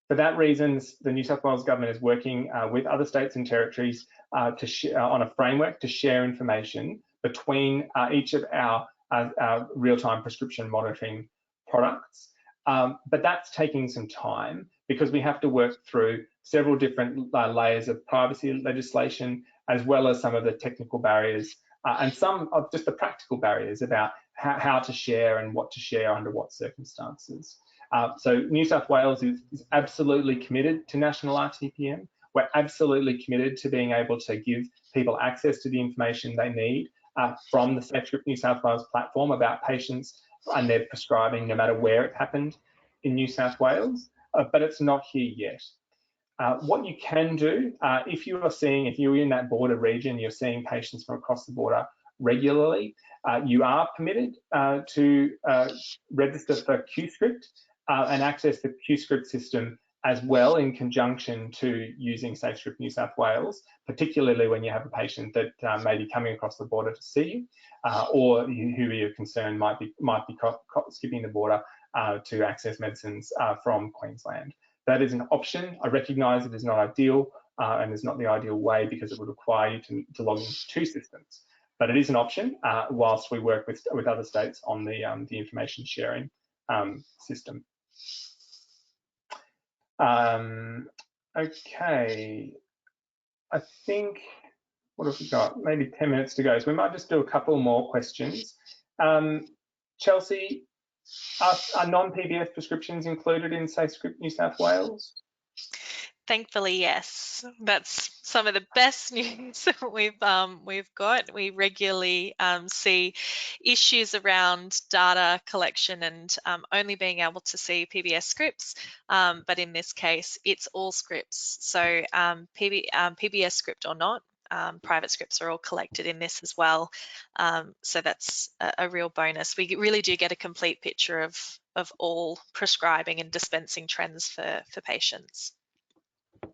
For that reason, the New South Wales government is working with other states and territories on a framework to share information between each of our real-time prescription monitoring products. But that's taking some time because we have to work through several different layers of privacy legislation, as well as some of the technical barriers and some of just the practical barriers about how to share and what to share under what circumstances. So New South Wales is absolutely committed to national RTPM. We're absolutely committed to being able to give people access to the information they need from the SafeScript New South Wales platform about patients and their prescribing, no matter where it happened in New South Wales, but it's not here yet. What you can do, if you're in that border region, you're seeing patients from across the border, regularly, you are permitted to register for QScript and access the QScript system as well in conjunction to using SafeScript New South Wales, particularly when you have a patient that may be coming across the border to see you, or who you're concerned might be skipping the border to access medicines from Queensland. That is an option. I recognise it is not ideal and is not the ideal way because it would require you to log into 2 systems. But it is an option whilst we work with other states on the information sharing system. Okay, I think, what have we got? Maybe 10 minutes to go. So we might just do a couple more questions. Chelsea, are non-PBS prescriptions included in SafeScript New South Wales? Thankfully, yes. That's some of the best news we've got. We regularly see issues around data collection and only being able to see PBS scripts, but in this case, it's all scripts. So PBS script or not, private scripts are all collected in this as well. So that's a real bonus. We really do get a complete picture of all prescribing and dispensing trends for patients.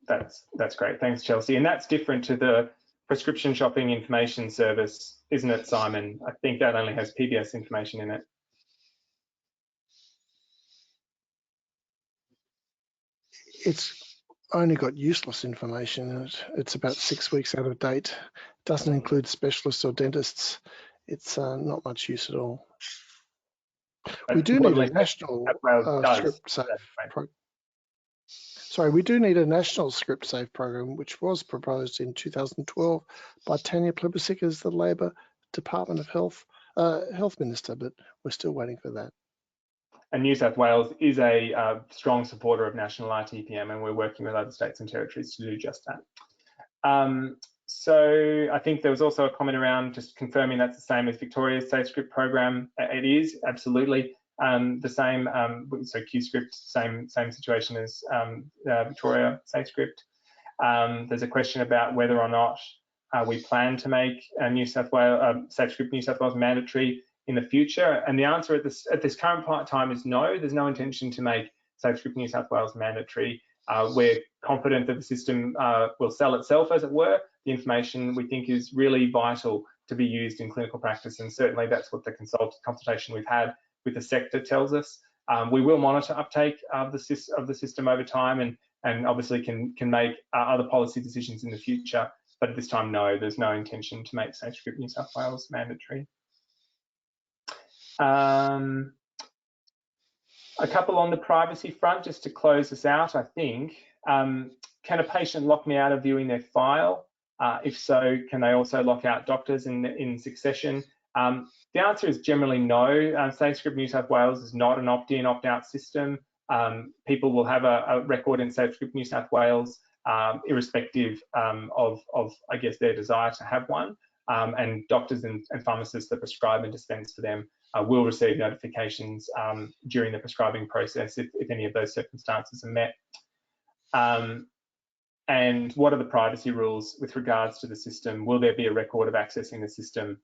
That's great. Thanks, Chelsea. And that's different to the prescription shopping information service, isn't it, Simon? I think that only has PBS information in it. It's only got useless information in it. It's about 6 weeks out of date. It doesn't include specialists or dentists. It's not much use at all. We do need a national script safe program. Sorry, we do need a national script safe program, which was proposed in 2012 by Tanya Plibersek as the Labor Department of Health Minister, but we're still waiting for that. And New South Wales is a strong supporter of national RTPM, and we're working with other states and territories to do just that. So I think there was also a comment around just confirming that's the same as Victoria's SafeScript program. It is absolutely the same. So QScript, same situation as Victoria SafeScript. There's a question about whether or not we plan to make New South Wales SafeScript New South Wales mandatory in the future, and the answer at this current time is no. There's no intention to make SafeScript New South Wales mandatory. We're confident that the system will sell itself, as it were. The information we think is really vital to be used in clinical practice, and certainly that's what the consultation we've had with the sector tells us. We will monitor uptake of the system over time, and obviously can make other policy decisions in the future. But at this time, no, there's no intention to make SafeScript New South Wales mandatory. A couple on the privacy front, just to close this out, I think. Can a patient lock me out of viewing their file? If so, can they also lock out doctors in succession? The answer is generally no. SafeScript New South Wales is not an opt-in, opt-out system. People will have a record in SafeScript New South Wales, irrespective of, I guess, their desire to have one. And doctors and pharmacists that prescribe and dispense for them will receive notifications during the prescribing process if any of those circumstances are met. And what are the privacy rules with regards to the system? Will there be a record of accessing the system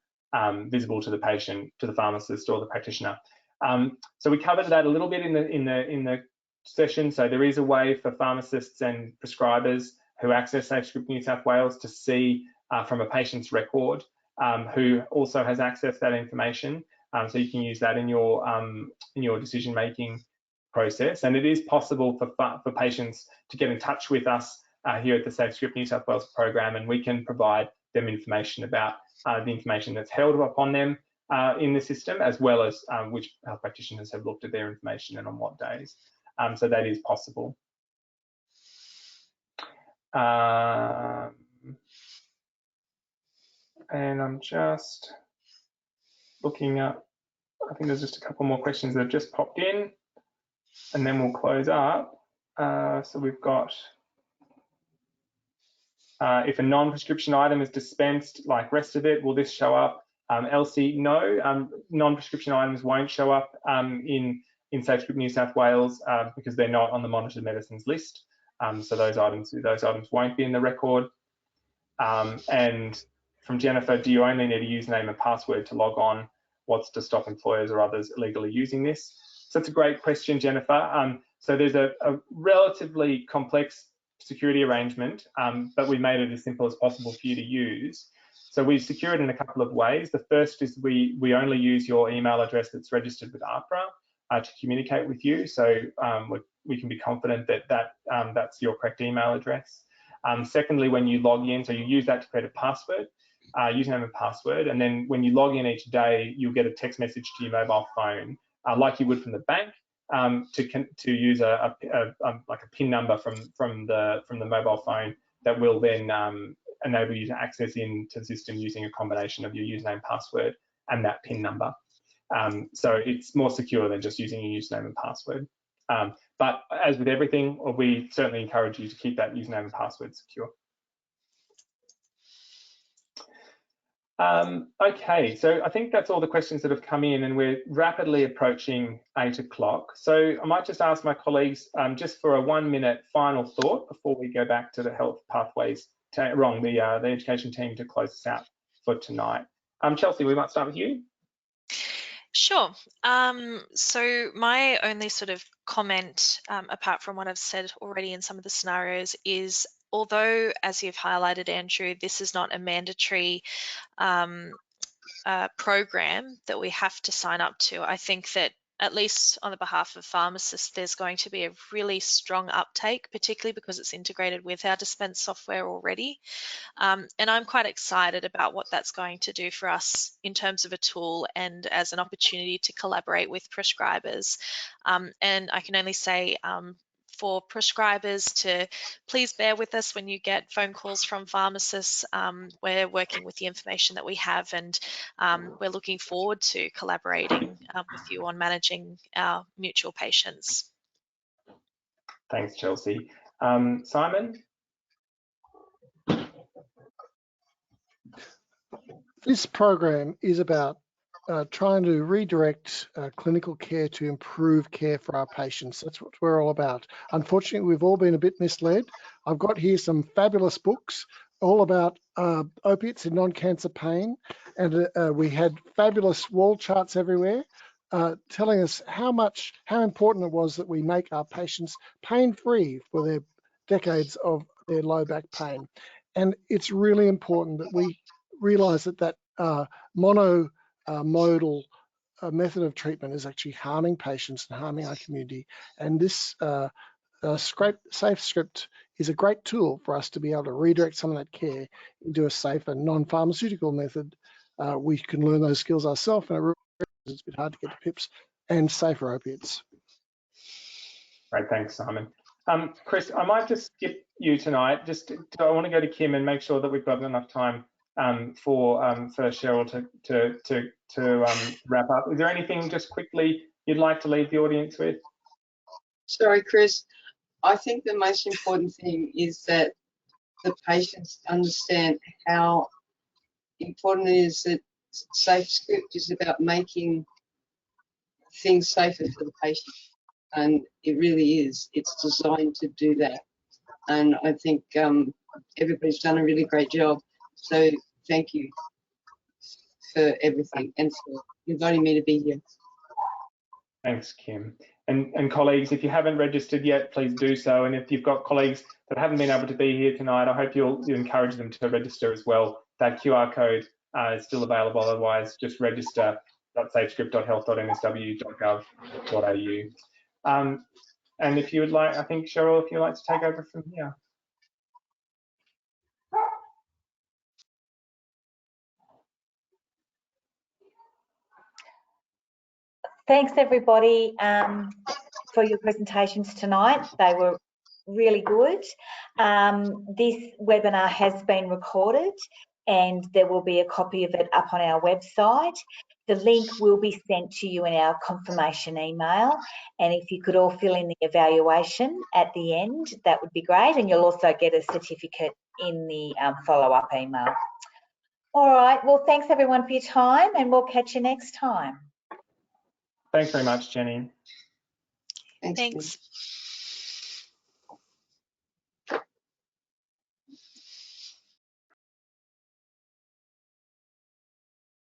visible to the patient, to the pharmacist or the practitioner? So we covered that a little bit in the session. So there is a way for pharmacists and prescribers who access SafeScript New South Wales to see from a patient's record who also has access to that information. So you can use that in your decision-making process. And it is possible for patients to get in touch with us here at the SafeScript New South Wales program, and we can provide them information about the information that's held upon them in the system, as well as which health practitioners have looked at their information and on what days. So that is possible. And I'm just looking up, I think there's just a couple more questions that have just popped in, and then we'll close up. So we've got, if a non-prescription item is dispensed like rest of it, will this show up? Elsie, no, non-prescription items won't show up in SafeScript New South Wales because they're not on the monitored medicines list. So those items won't be in the record. And from Jennifer, do you only need a username and password to log on? What's to stop employers or others illegally using this? So it's a great question, Jennifer. So there's a relatively complex security arrangement, but we made it as simple as possible for you to use. So we secure it in a couple of ways. The first is we only use your email address that's registered with AHPRA to communicate with you. So we can be confident that that's your correct email address. Secondly, when you log in, so you use that to create a password, username and password, and then when you log in each day, you'll get a text message to your mobile phone, like you would from the bank, to use like a PIN number from the mobile phone that will then enable you to access into the system using a combination of your username, password, and that PIN number. So it's more secure than just using your username and password. But as with everything, we certainly encourage you to keep that username and password secure. Okay, so I think that's all the questions that have come in, and we're rapidly approaching 8 o'clock. So I might just ask my colleagues just for a 1-minute final thought before we go back to the health pathways, the education team to close us out for tonight. Chelsea, we might start with you. Sure. So my only sort of comment, apart from what I've said already in some of the scenarios, is although, as you've highlighted, Andrew, this is not a mandatory program that we have to sign up to, I think that at least on the behalf of pharmacists, there's going to be a really strong uptake, particularly because it's integrated with our dispense software already. And I'm quite excited about what that's going to do for us in terms of a tool and as an opportunity to collaborate with prescribers. And I can only say for prescribers to please bear with us when you get phone calls from pharmacists. We're working with the information that we have, and we're looking forward to collaborating with you on managing our mutual patients. Thanks, Chelsea. Simon? This program is about trying to redirect clinical care to improve care for our patients. That's what we're all about. Unfortunately, we've all been a bit misled. I've got here some fabulous books all about opiates in non-cancer pain, and we had fabulous wall charts everywhere telling us how important it was that we make our patients pain-free for their decades of their low back pain. And it's really important that we realize that monomodal method of treatment is actually harming patients and harming our community. And this SafeScript is a great tool for us to be able to redirect some of that care into a safer non-pharmaceutical method. We can learn those skills ourselves, and it's a bit hard to get to PIPs, and safer opiates. Great, thanks, Simon. Chris, I might just skip you tonight. I want to go to Kim and make sure that we've got enough time for Cheryl to wrap up. Is there anything just quickly you'd like to leave the audience with? Sorry, Chris. I think the most important thing is that the patients understand how important it is that SafeScript is about making things safer for the patient. And it really is. It's designed to do that. And I think everybody's done a really great job. So thank you for everything and for inviting me to be here. Thanks, Kim. And colleagues, if you haven't registered yet, please do so. And if you've got colleagues that haven't been able to be here tonight, I hope you'll encourage them to register as well. That QR code is still available. Otherwise, just register.safescript.health.nsw.gov.au. And if you would like, I think, Cheryl, if you'd like to take over from here. Thanks, everybody, for your presentations tonight. They were really good. This webinar has been recorded, and there will be a copy of it up on our website. The link will be sent to you in our confirmation email, and if you could all fill in the evaluation at the end, that would be great, and you'll also get a certificate in the follow-up email. All right, well, thanks everyone for your time, and we'll catch you next time. Thanks very much, Jenny. Thanks. Thanks.